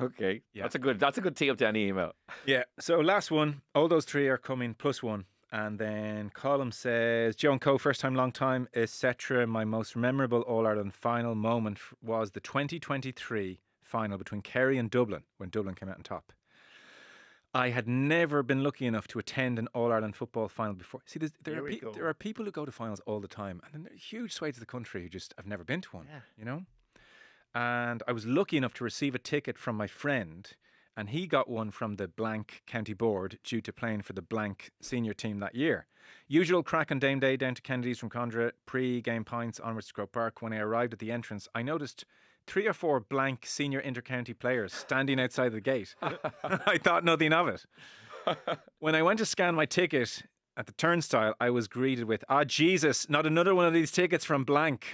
Okay, Yeah. That's a good tee up to any email. Yeah. So last one. All those three are coming +1. And then Column says, Joe and Co, first time, long time, etc. My most memorable All-Ireland final moment was the 2023 final between Kerry and Dublin, when Dublin came out on top. I had never been lucky enough to attend an All-Ireland football final before. See, there are people who go to finals all the time, and then there are huge swathes of the country who just have never been to one, you know? And I was lucky enough to receive a ticket from my friend, and he got one from the blank county board due to playing for the blank senior team that year. Usual crack on Dame Day down to Kennedy's from Condra, pre-game pints onwards to Croke Park. When I arrived at the entrance, I noticed 3 or 4 blank senior inter-county players standing outside the gate. I thought nothing of it. When I went to scan my ticket at the turnstile, I was greeted with, Jesus, not another one of these tickets from blank.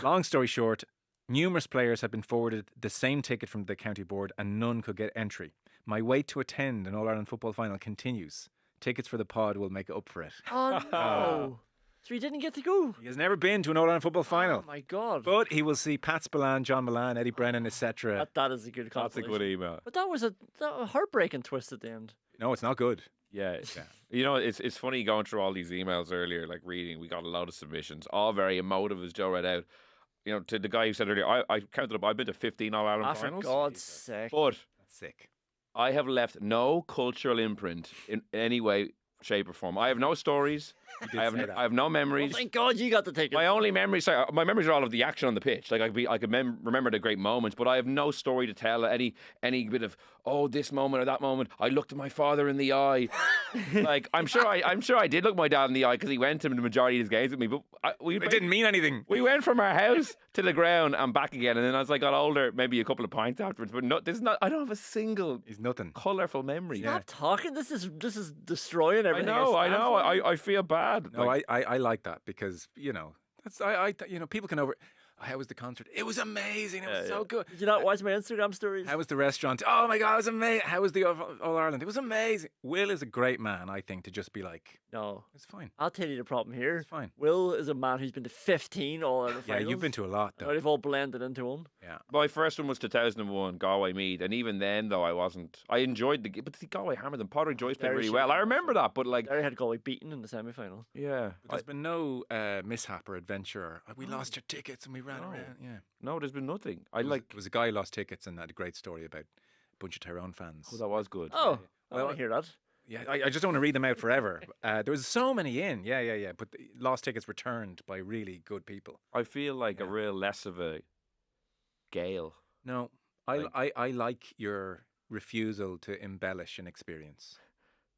Long story short, numerous players had been forwarded the same ticket from the county board and none could get entry. My wait to attend an All-Ireland football final continues. Tickets for the pod will make up for it. Oh, no. So he didn't get to go. He has never been to an All-Ireland football final. Oh, my God. But he will see Pat Spillane, John Milan, Eddie Brennan, etc. That is a good That's a consolation. good email. But that was a heartbreaking twist at the end. No, it's not good. Yeah. You know, it's funny going through all these emails earlier, like reading. We got a lot of submissions, all very emotive, as Joe read out. You know, to the guy who said earlier, I counted up. I've been to 15 All Ireland finals. For God's sake! But That's sick. I have left no cultural imprint in any way, shape, or form. I have no stories. I have no memories. Well, thank God you got the ticket. My only memories, my memories are all of the action on the pitch. Like I could remember the great moments, but I have no story to tell. Any bit of this moment or that moment. I looked at my father in the eye. Like I'm sure I did look my dad in the eye because he went to the majority of his games with me. But It didn't mean anything. We went from our house to the ground and back again, and then as I got older, maybe a couple of pints afterwards. But I don't have a single He's nothing. colourful memory. Stop talking. This is destroying everything. I know. I feel bad. No, I like that because people can how was the concert? It was amazing. It was so good. Did you not watch my Instagram stories? How was the restaurant? Oh my God, it was amazing. How was the All Ireland? It was amazing. Will is a great man, I think, to just be like, No. it's fine. I'll tell you the problem here. It's fine. Will is a man who's been to 15 All Ireland Yeah, finals. you've been to a lot, though. They've all blended into one. Yeah. My first one was 2001 Galway Meath, and even then, though, I enjoyed but see, Galway hammered them. Potter Joyce played Very really shit. well. I remember that, but like, Derry had Galway beaten in the semi-final. yeah, But there's been no mishap or adventure. We lost our tickets and we ran around. Yeah. no, there's been nothing. There was a guy who lost tickets and had a great story about a bunch of Tyrone fans. Oh, that was good. Oh, I Well, want to hear that. Yeah, I just don't want to read them out forever. There was so many in. Yeah. But the lost tickets returned by really good people. I feel like a real less of a gale. No, I like your refusal to embellish an experience.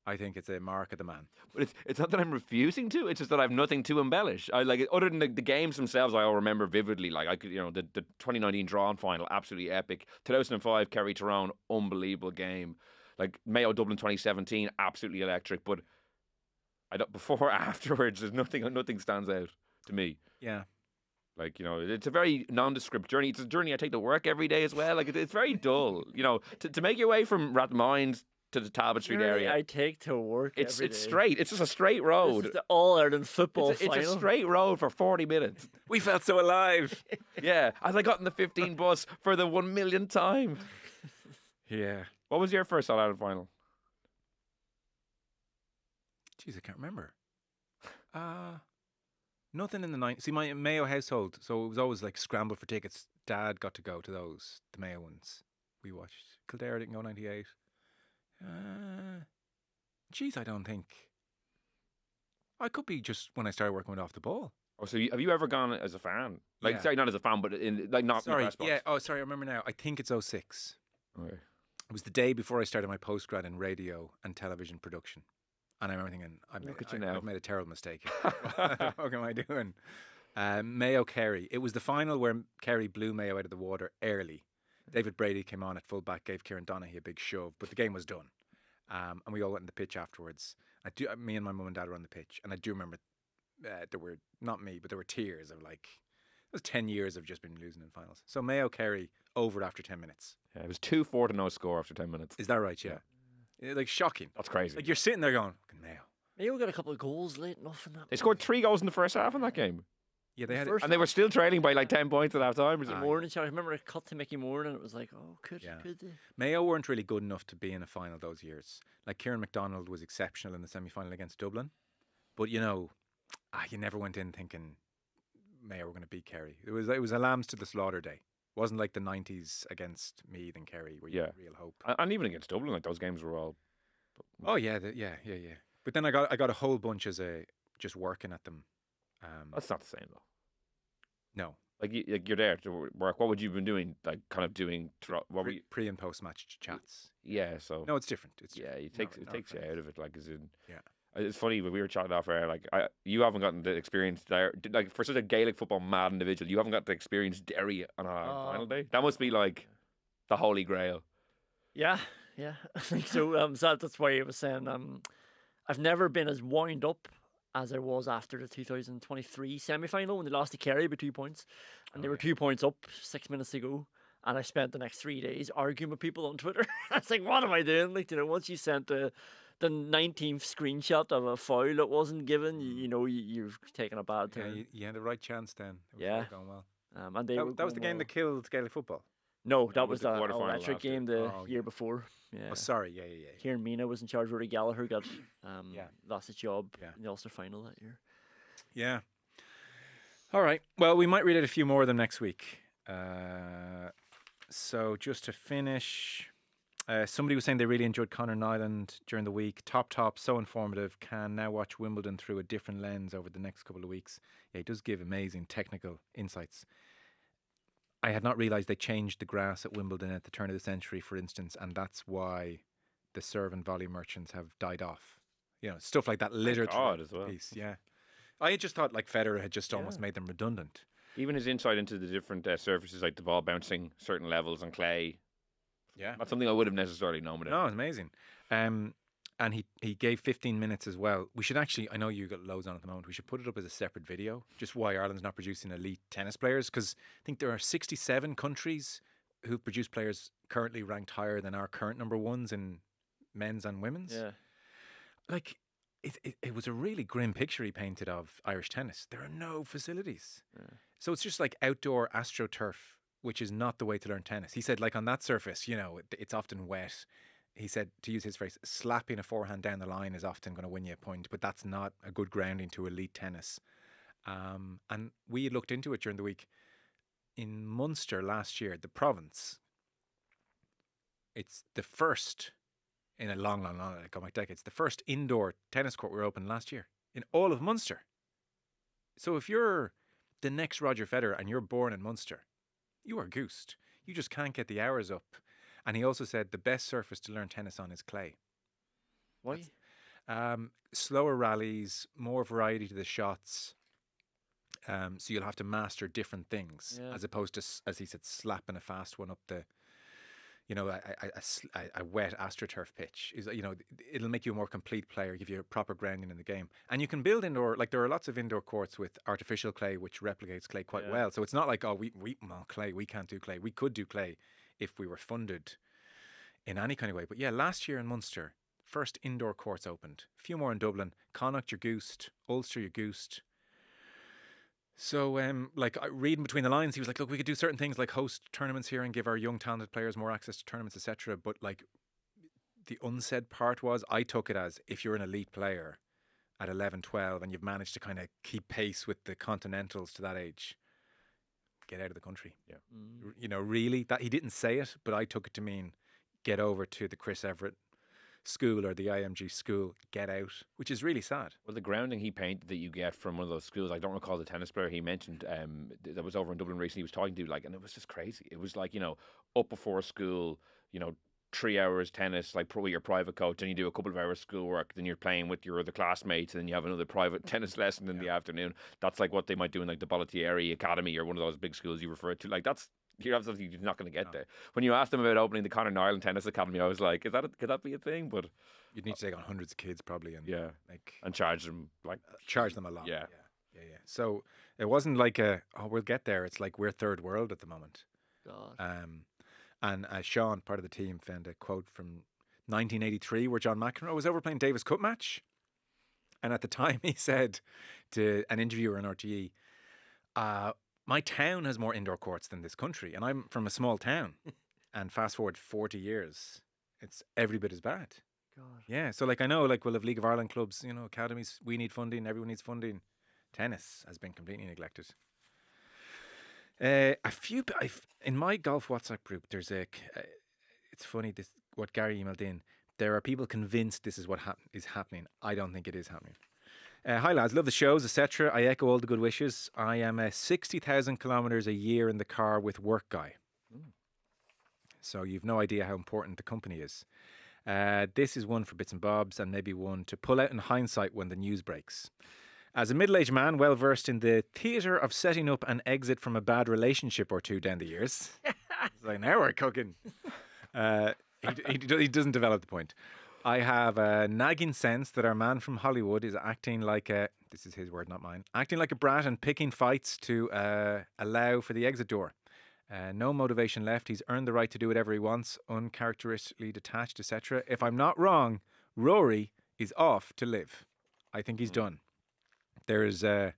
I think it's a mark of the man. But it's not that I'm refusing to. It's just that I've nothing to embellish. I like it, other than the games themselves. I all remember vividly. Like I could, the 2019 drawn final, absolutely epic. 2005 Kerry Tyrone, unbelievable game. Like Mayo Dublin 2017, absolutely electric. But I don't before or afterwards. There's nothing stands out to me. Yeah. Like, it's a very nondescript journey. It's a journey I take to work every day as well. Like, it's very dull. To make your way from Rathmines to the Tapestry area. I take to work It's every day. straight. It's just a straight road. This is the All Ireland football It's final. a straight road for 40 minutes. We felt so alive. Yeah, as I got in the 15 bus for the 1 millionth time. Yeah. What was your first All Ireland final? Jeez, I can't remember. Nothing in the 90s. See, my Mayo household, so it was always like scramble for tickets. Dad got to go to those, the Mayo ones. We watched. Kildare didn't go 98. Jeez, I don't think. I could be just when I started working with Off the Ball. Oh, so have you ever gone as a fan? Like, Yeah. sorry, not as a fan, but in not in the Sorry, press box. yeah. Oh, sorry. I remember now. I think it's 06. Okay. It was the day before I started my postgrad in radio and television production. And I remember thinking, I've made a terrible mistake. What the fuck am I doing? Mayo Kerry. It was the final where Kerry blew Mayo out of the water early. David Brady came on at fullback, gave Kieran Donaghy a big shove, but the game was done. And we all went on the pitch afterwards. Me and my mum and dad were on the pitch, and I do remember there were, not me, but there were tears of like, it was 10 years of just been losing in finals. So Mayo Kerry over it after 10 minutes. Yeah, it was 2-4 to no score after 10 minutes. Is that right? Yeah. Like shocking. That's crazy. Like you're sitting there going, fucking Mayo. Mayo got a couple of goals late enough in that. They scored 3 goals in the first half in that game. Yeah, they had First And they were still trailing by like 10 points at half time. Mickey Moore, I remember a cut to Mickey Moore, and it was like, oh, could they? Mayo weren't really good enough to be in a final those years. Like Kieran McDonald was exceptional in the semi-final against Dublin, but you know, you never went in thinking Mayo were going to beat Kerry. It was a lambs to the slaughter day. It wasn't like the 90s against Meath and Kerry where you had real hope. And even against Dublin, like those games were all. Oh yeah, yeah. But then I got a whole bunch as just working at them. That's not the same though. No. Like you're there to work. What would you have been doing? Like kind of doing what were you? Pre and post match chats. Yeah. So no, it's different. It takes you out of it. Like as in. Yeah. It's funny when we were chatting off air. Like you haven't gotten the experience there. Like for such a Gaelic football mad individual, you haven't got the experience Derry on a final day. That must be like the holy grail. Yeah. I think so. So that's why I was saying I've never been as wound up as I was after the 2023 semi-final when they lost to Kerry by 2 points, and they were 2 points up 6 minutes to go. And I spent the next 3 days arguing with people on Twitter. I was like, "What am I doing?" Like, once you sent the 19th screenshot of a foul that wasn't given, you've taken a bad turn. Yeah, you had the right chance then. It was all going well. And that was the game that killed Gaelic football. No, that was the quarterfinal electric game the year before. Yeah. Oh, sorry. Yeah. Kieran Mina was in charge. Rory Gallagher got lost his job in the Ulster final that year. Yeah. All right. Well, we might read out a few more of them next week. So just to finish, somebody was saying they really enjoyed Conor Nyland during the week. Top, so informative. Can now watch Wimbledon through a different lens over the next couple of weeks. Yeah, he does give amazing technical insights. I had not realised they changed the grass at Wimbledon at the turn of the century, for instance, and that's why the serve and volley merchants have died off. Stuff like that littered through the piece. Yeah, I had just thought like Federer had just almost made them redundant. Even his insight into the different surfaces, like the ball bouncing certain levels on clay. Yeah, that's something I would have necessarily known about. No, it's amazing. And he gave 15 minutes as well. We should actually, I know you got loads on at the moment, we should put it up as a separate video, just why Ireland's not producing elite tennis players, because I think there are 67 countries who produce players currently ranked higher than our current number ones in men's and women's. Yeah. Like, it was a really grim picture he painted of Irish tennis. There are no facilities. Yeah. So it's just like outdoor AstroTurf, which is not the way to learn tennis. He said, like on that surface, it's often wet. He said, to use his phrase, slapping a forehand down the line is often going to win you a point, but that's not a good grounding to elite tennis. And we looked into it during the week. In Munster last year, the province, it's the first in a long, like decades, the first indoor tennis court we opened last year in all of Munster. So if you're the next Roger Federer and you're born in Munster, you are goosed. You just can't get the hours up. And he also said the best surface to learn tennis on is clay. Why? Slower rallies, more variety to the shots. So you'll have to master different things as opposed to, as he said, slapping a fast one up the, a wet AstroTurf pitch. It'll make you a more complete player, give you a proper grounding in the game. And you can build indoor, like there are lots of indoor courts with artificial clay, which replicates clay quite well. So it's not like, clay, we can't do clay. We could do clay if we were funded in any kind of way. But yeah, last year in Munster, first indoor courts opened. A few more in Dublin. Connacht, you're goosed. Ulster, you're goosed. So, reading between the lines, he was like, look, we could do certain things like host tournaments here and give our young talented players more access to tournaments, etc. But like the unsaid part was, I took it as if you're an elite player at 11, 12 and you've managed to kind of keep pace with the continentals to that age, get out of the country. Yeah. Really, that he didn't say it, but I took it to mean get over to the Chris Everett school or the IMG school get out, which is really sad. Well, the grounding he painted that you get from one of those schools, I don't recall the tennis player he mentioned that was over in Dublin recently. He was talking to and it was just crazy. It was like, up before school, 3 hours tennis, like probably your private coach, and you do a couple of hours schoolwork, then you're playing with your other classmates, and then you have another private tennis lesson in the afternoon. That's like what they might do in like the Bollettieri Academy or one of those big schools you referred to. Like you're absolutely not going to get there. When you asked them about opening the Conor Nilan Tennis Academy, I was like, could that be a thing? But you'd need to take on hundreds of kids probably, and and charge them charge them a lot. Yeah. So it wasn't like we'll get there. It's like we're third world at the moment. God. And Sean, part of the team, found a quote from 1983 where John McEnroe was over playing Davis Cup match. And at the time he said to an interviewer on RTE, my town has more indoor courts than this country. And I'm from a small town. And fast forward 40 years, it's every bit as bad. God. Yeah. So I know we'll have League of Ireland clubs, academies, we need funding, everyone needs funding. Tennis has been completely neglected. In my golf WhatsApp group, there's it's funny what Gary emailed in. There are people convinced this is what is happening. I don't think it is happening. Hi lads, love the shows, etc. I echo all the good wishes. I am a 60,000 kilometres a year in the car with work guy. So you've no idea how important the company is. This is one for bits and bobs, and maybe one to pull out in hindsight when the news breaks. As a middle-aged man, well-versed in the theatre of setting up an exit from a bad relationship or two down the years. It's like, now we're cooking. He doesn't develop the point. I have a nagging sense that our man from Hollywood is acting like this is his word, not mine, acting like a brat and picking fights to allow for the exit door. No motivation left. He's earned the right to do whatever he wants, uncharacteristically detached, etc. If I'm not wrong, Rory is off to live. I think he's done. There is the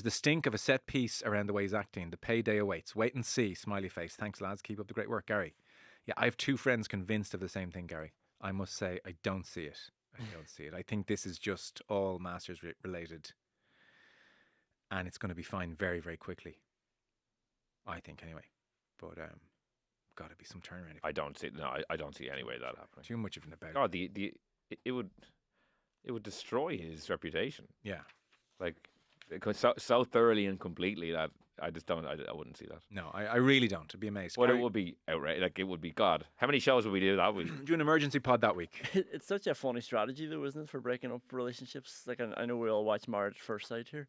stink of a set piece around the way he's acting. The payday awaits. Wait and see. Smiley face. Thanks, lads. Keep up the great work, Gary. Yeah, I have two friends convinced of the same thing, Gary. I must say, I don't see it. I think this is just all Masters related. And it's going to be fine very, very quickly. I think, anyway. But got to be some turnaround. I don't see any way that happening. Too much of an about. God, it would destroy his reputation. Yeah. So thoroughly and completely that I just don't. I wouldn't see that. No, I really don't. I'd be amazed. But it would be outrageous. It would be God. How many shows would we do that week? Do an emergency pod that week. It's such a funny strategy, though, isn't it, for breaking up relationships? I know we all watch Marriage at First Sight here,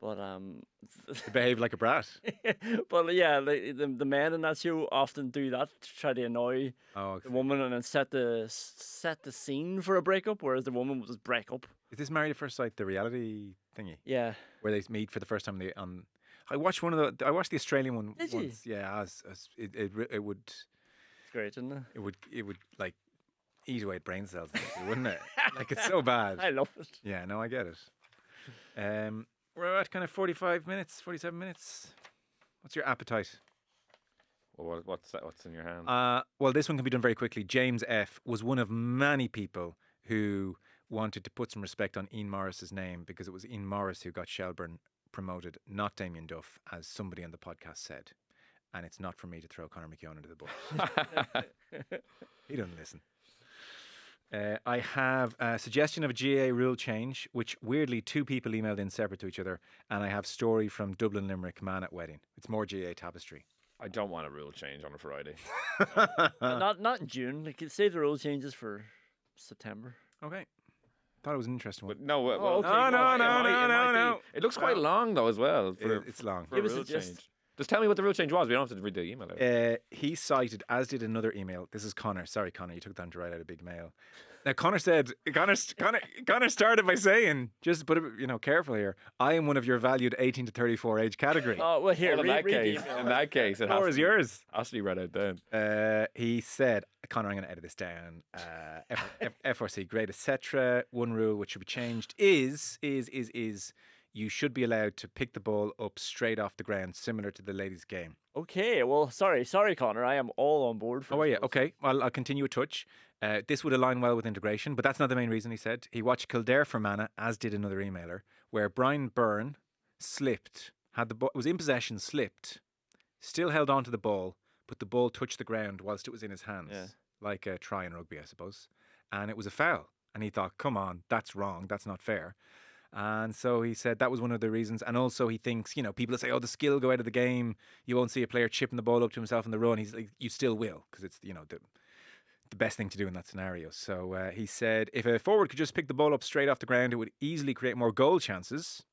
but to behave like a brat. But yeah, the men in that show often do that to try to annoy the woman and then set the scene for a breakup, whereas the woman will just break up. Is this Married at First Sight, the reality thingy? Yeah, where they meet for the first time on. I watched I watched the Australian one once. You? Yeah, it would. It's great, isn't it? It would eat away at brain cells, wouldn't it? It's so bad. I love it. Yeah, no, I get it. We're at kind of 47 minutes. What's your appetite? Well, what's in your hand? Well, this one can be done very quickly. James F. was one of many people who wanted to put some respect on Ian Morris's name because it was Ian Morris who got Shelburne promoted, not Damien Duff, as somebody on the podcast said. And it's not for me to throw Conor McKeown into the bus. He doesn't listen. I have a suggestion of a GAA rule change, which weirdly two people emailed in separate to each other. And I have story from Dublin Limerick, man at wedding. It's more GAA tapestry. I don't want a rule change on a Friday. Not in June. Save the rule changes for September. Okay. Thought it was an interesting one. But no, No. It looks quite long though as well. It's long. For a rule change. Just tell me what the rule change was. We don't have to read the email out. He cited, as did another email. This is Connor. Sorry, Connor, you took time to write out a big mail. Now, Connor started by saying, just put it, careful here. I am one of your valued 18 to 34 age category. Oh well, here. In that case, it has to be yours. Has to be read out then. He said, Connor, I'm going to edit this down. FRC, great, etc. One rule which should be changed is you should be allowed to pick the ball up straight off the ground, similar to the ladies' game. Okay, well, sorry, Connor. I am all on board for this. Oh, yeah, okay. Well, I'll continue a touch. This would align well with integration, but that's not the main reason, he said. He watched Kildare for Mana, as did another emailer, where Brian Byrne slipped, was in possession, slipped, still held on to the ball, but the ball touched the ground whilst it was in his hands. Yeah. Like a try in rugby, I suppose. and it was a foul. And he thought, come on, that's wrong. That's not fair. And so he said that was one of the reasons. And also he thinks, people that say, oh, the skill go out of the game. You won't see a player chipping the ball up to himself in the run. He's like, you still will, because it's, the best thing to do in that scenario. So he said, if a forward could just pick the ball up straight off the ground, it would easily create more goal chances.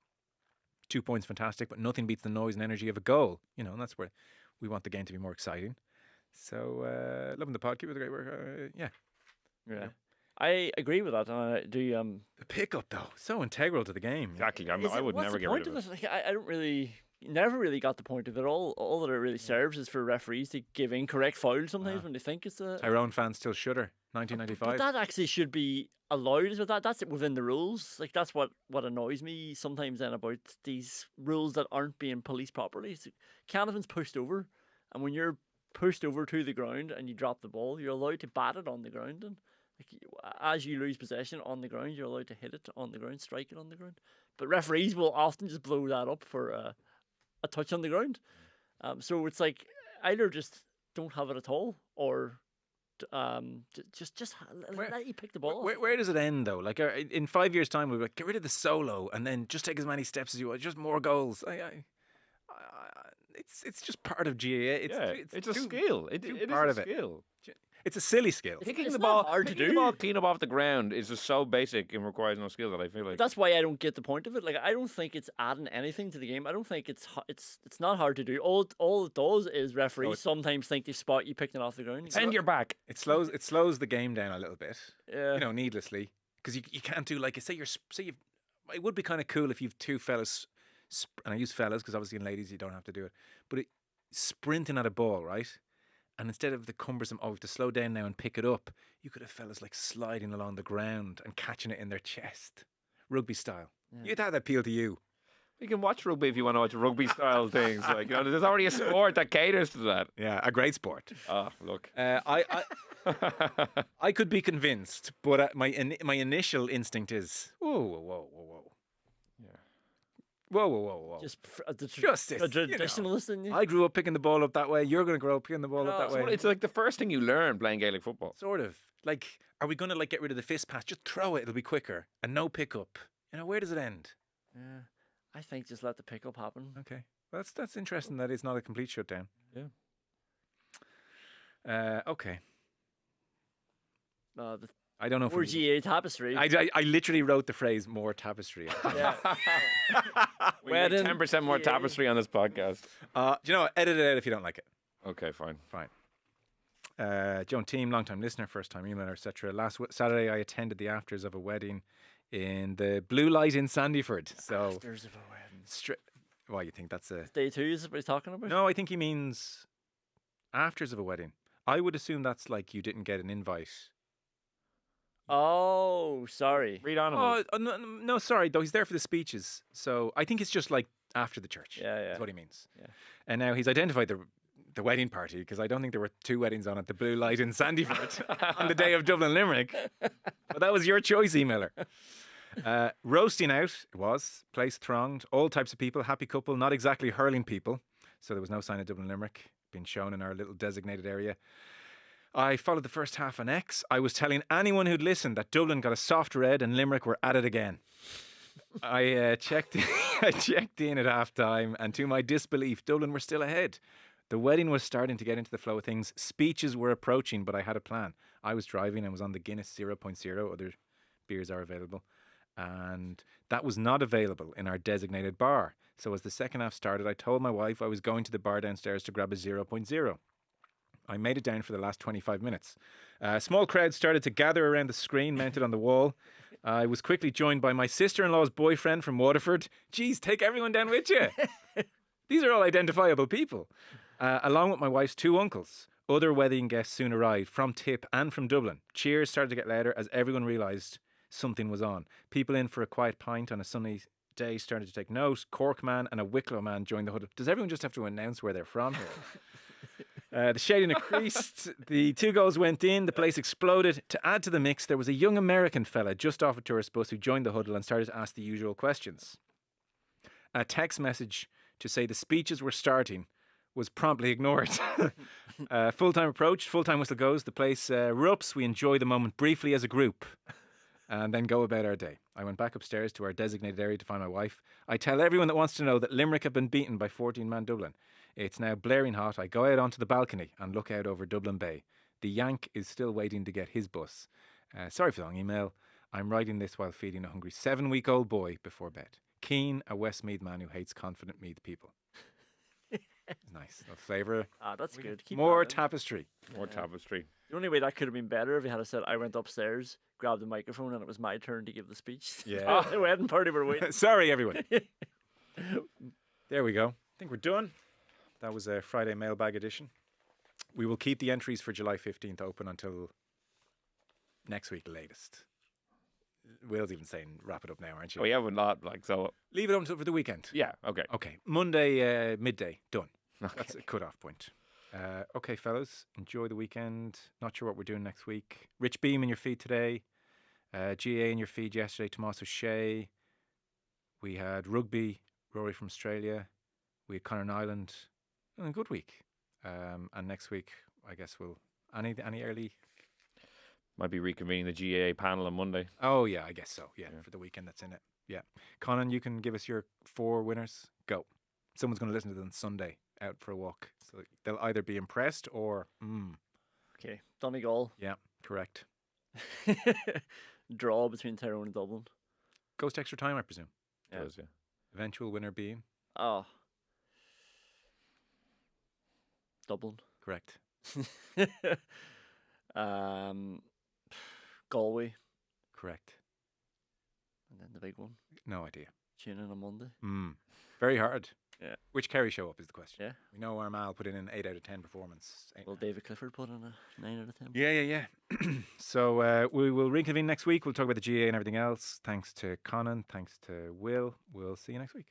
2 points, fantastic, but nothing beats the noise and energy of a goal. And that's where we want the game to be more exciting. So loving the pod, keep up the great work. Yeah. I agree with that. The pickup though, so integral to the game. Exactly. I would never get rid of it. Like, I don't really, never really got the point of it. All that it really serves is for referees to give incorrect fouls sometimes when they think it's a. Tyrone fans still shudder. 1995. But that actually should be allowed. That's within the rules. Like that's what annoys me sometimes then about these rules that aren't being policed properly. Canovan's pushed over, and when you're pushed over to the ground and you drop the ball, you're allowed to bat it on the ground and. As you lose possession on the ground, you're allowed to hit it on the ground, strike it on the ground. But referees will often just blow that up for a touch on the ground. So it's like either just don't have it at all, or just let you pick the ball. Where does it end though? Like in 5 years' time, we'll be like, get rid of the solo and then just take as many steps as you want. Just more goals. It's just part of GAA. It's a skill. It is a skill. It's a silly skill. Kicking the ball clean up off the ground is just so basic and requires no skill that I feel like. That's why I don't get the point of it. Like I don't think it's adding anything to the game. I don't think it's not hard to do. All it does is referees sometimes think they spot you picking it off the ground. Send your back. It slows the game down a little bit. Yeah. Needlessly, because you can't do like say you. It would be kind of cool if you've two fellas, and I use fellas because obviously in ladies you don't have to do it, but sprinting at a ball, right? And instead of the cumbersome, we have to slow down now and pick it up, you could have fellas like sliding along the ground and catching it in their chest. Rugby style. Yeah. You'd have that appeal to you. You can watch rugby if you want to watch rugby style things. Like there's already a sport that caters to that. Yeah, a great sport. Oh, look. I could be convinced, but my initial instinct is, whoa. Whoa. Just Justice. A traditionalist in you. I grew up picking the ball up that way. You're going to grow up picking the ball up that way. It's like the first thing you learn playing Gaelic football. Sort of. Like, are we going to get rid of the fist pass? Just throw it. It'll be quicker. And no pickup. Where does it end? Yeah. I think just let the pickup happen. Okay. Well, that's interesting that it's not a complete shutdown. Yeah. Okay. I don't know if more GAA tapestry. I literally wrote the phrase "more tapestry." Yeah. We need 10% more tapestry on this podcast. Do you know what? Edit it out if you don't like it. Okay, fine. Joan Team, long-time listener, first-time emailer, etc. Last Saturday, I attended the afters of a wedding in the Blue Light in Sandyford. So afters of a wedding. Why you think that's a day 2? Is what he's talking about? No, I think he means afters of a wedding. I would assume that's like you didn't get an invite. Oh, sorry. Read on. No, sorry, though. He's there for the speeches. So I think it's just like after the church. Yeah. That's what he means. Yeah. And now he's identified the wedding party, because I don't think there were 2 weddings on at the Blue Light in Sandyford on the day of Dublin Limerick. But that was your choice, emailer. Roasting out, it was. Place thronged. All types of people. Happy couple. Not exactly hurling people. So there was no sign of Dublin Limerick being shown in our little designated area. I followed the first half on X. I was telling anyone who'd listened that Dublin got a soft red and Limerick were at it again. I checked in at half time, and to my disbelief, Dublin were still ahead. The wedding was starting to get into the flow of things. Speeches were approaching, but I had a plan. I was driving and was on the Guinness 0.0. Other beers are available. And that was not available in our designated bar. So as the second half started, I told my wife I was going to the bar downstairs to grab a 0.0. I made it down for the last 25 minutes. A small crowd started to gather around the screen mounted on the wall. I was quickly joined by my sister-in-law's boyfriend from Waterford. Geez, take everyone down with you. These are all identifiable people. Along with my wife's 2 uncles. Other wedding guests soon arrived from Tip and from Dublin. Cheers started to get louder as everyone realised something was on. People in for a quiet pint on a sunny day started to take note. Cork man and a Wicklow man joined the huddle. Does everyone just have to announce where they're from here? The shading increased. The 2 goals went in. The place exploded. To add to the mix, there was a young American fella just off a tourist bus who joined the huddle and started to ask the usual questions. A text message to say the speeches were starting was promptly ignored. Full-time approach, full-time whistle goes. The place erupts. We enjoy the moment briefly as a group and then go about our day. I went back upstairs to our designated area to find my wife. I tell everyone that wants to know that Limerick have been beaten by 14-man Dublin. It's now blaring hot. I go out onto the balcony and look out over Dublin Bay. The Yank is still waiting to get his bus. Sorry for the long email. I'm writing this while feeding a hungry 7-week-old boy before bed. Keen, a Westmeath man who hates confident Meath people. Nice. No flavour. Ah, that's good. Keep More that in. tapestry. More tapestry. The only way that could have been better if you had said, I went upstairs, grabbed the microphone, and it was my turn to give the speech. Yeah. The wedding party were waiting. Sorry, everyone. There we go. I think we're done. That was a Friday mailbag edition. We will keep the entries for July 15th open until next week latest. Will's even saying wrap it up now, aren't you? Oh, yeah, but not like so. Leave it until for the weekend. Yeah, okay. Okay. Monday, midday. Done. Okay. That's a cut-off point. Okay, fellas. Enjoy the weekend. Not sure what we're doing next week. Rich Beam in your feed today. GAA in your feed yesterday. Tomas O'Shea. We had rugby. Rory from Australia. We had Connor Nyland. A good week. And next week, I guess we'll... Any early... Might be reconvening the GAA panel on Monday. Oh, yeah, I guess so. Yeah, for the weekend that's in it. Yeah. Conan, you can give us your 4 winners. Go. Someone's going to listen to them Sunday out for a walk. So they'll either be impressed or... Okay. Donegal. Yeah, correct. Draw between Tyrone and Dublin. Goes to extra time, I presume. Yeah. Does, yeah. Eventual winner being... Oh. Dublin. Correct. Galway. Correct. And then the big one. No idea. Tune in on Monday. Very hard. Yeah. Which Kerry show up is the question. Yeah. We know Armagh put in an 8 out of 10 performance. Well, David Clifford put in a 9 out of 10. Yeah. So we will reconvene next week. We'll talk about the GA and everything else. Thanks to Conan. Thanks to Will. We'll see you next week.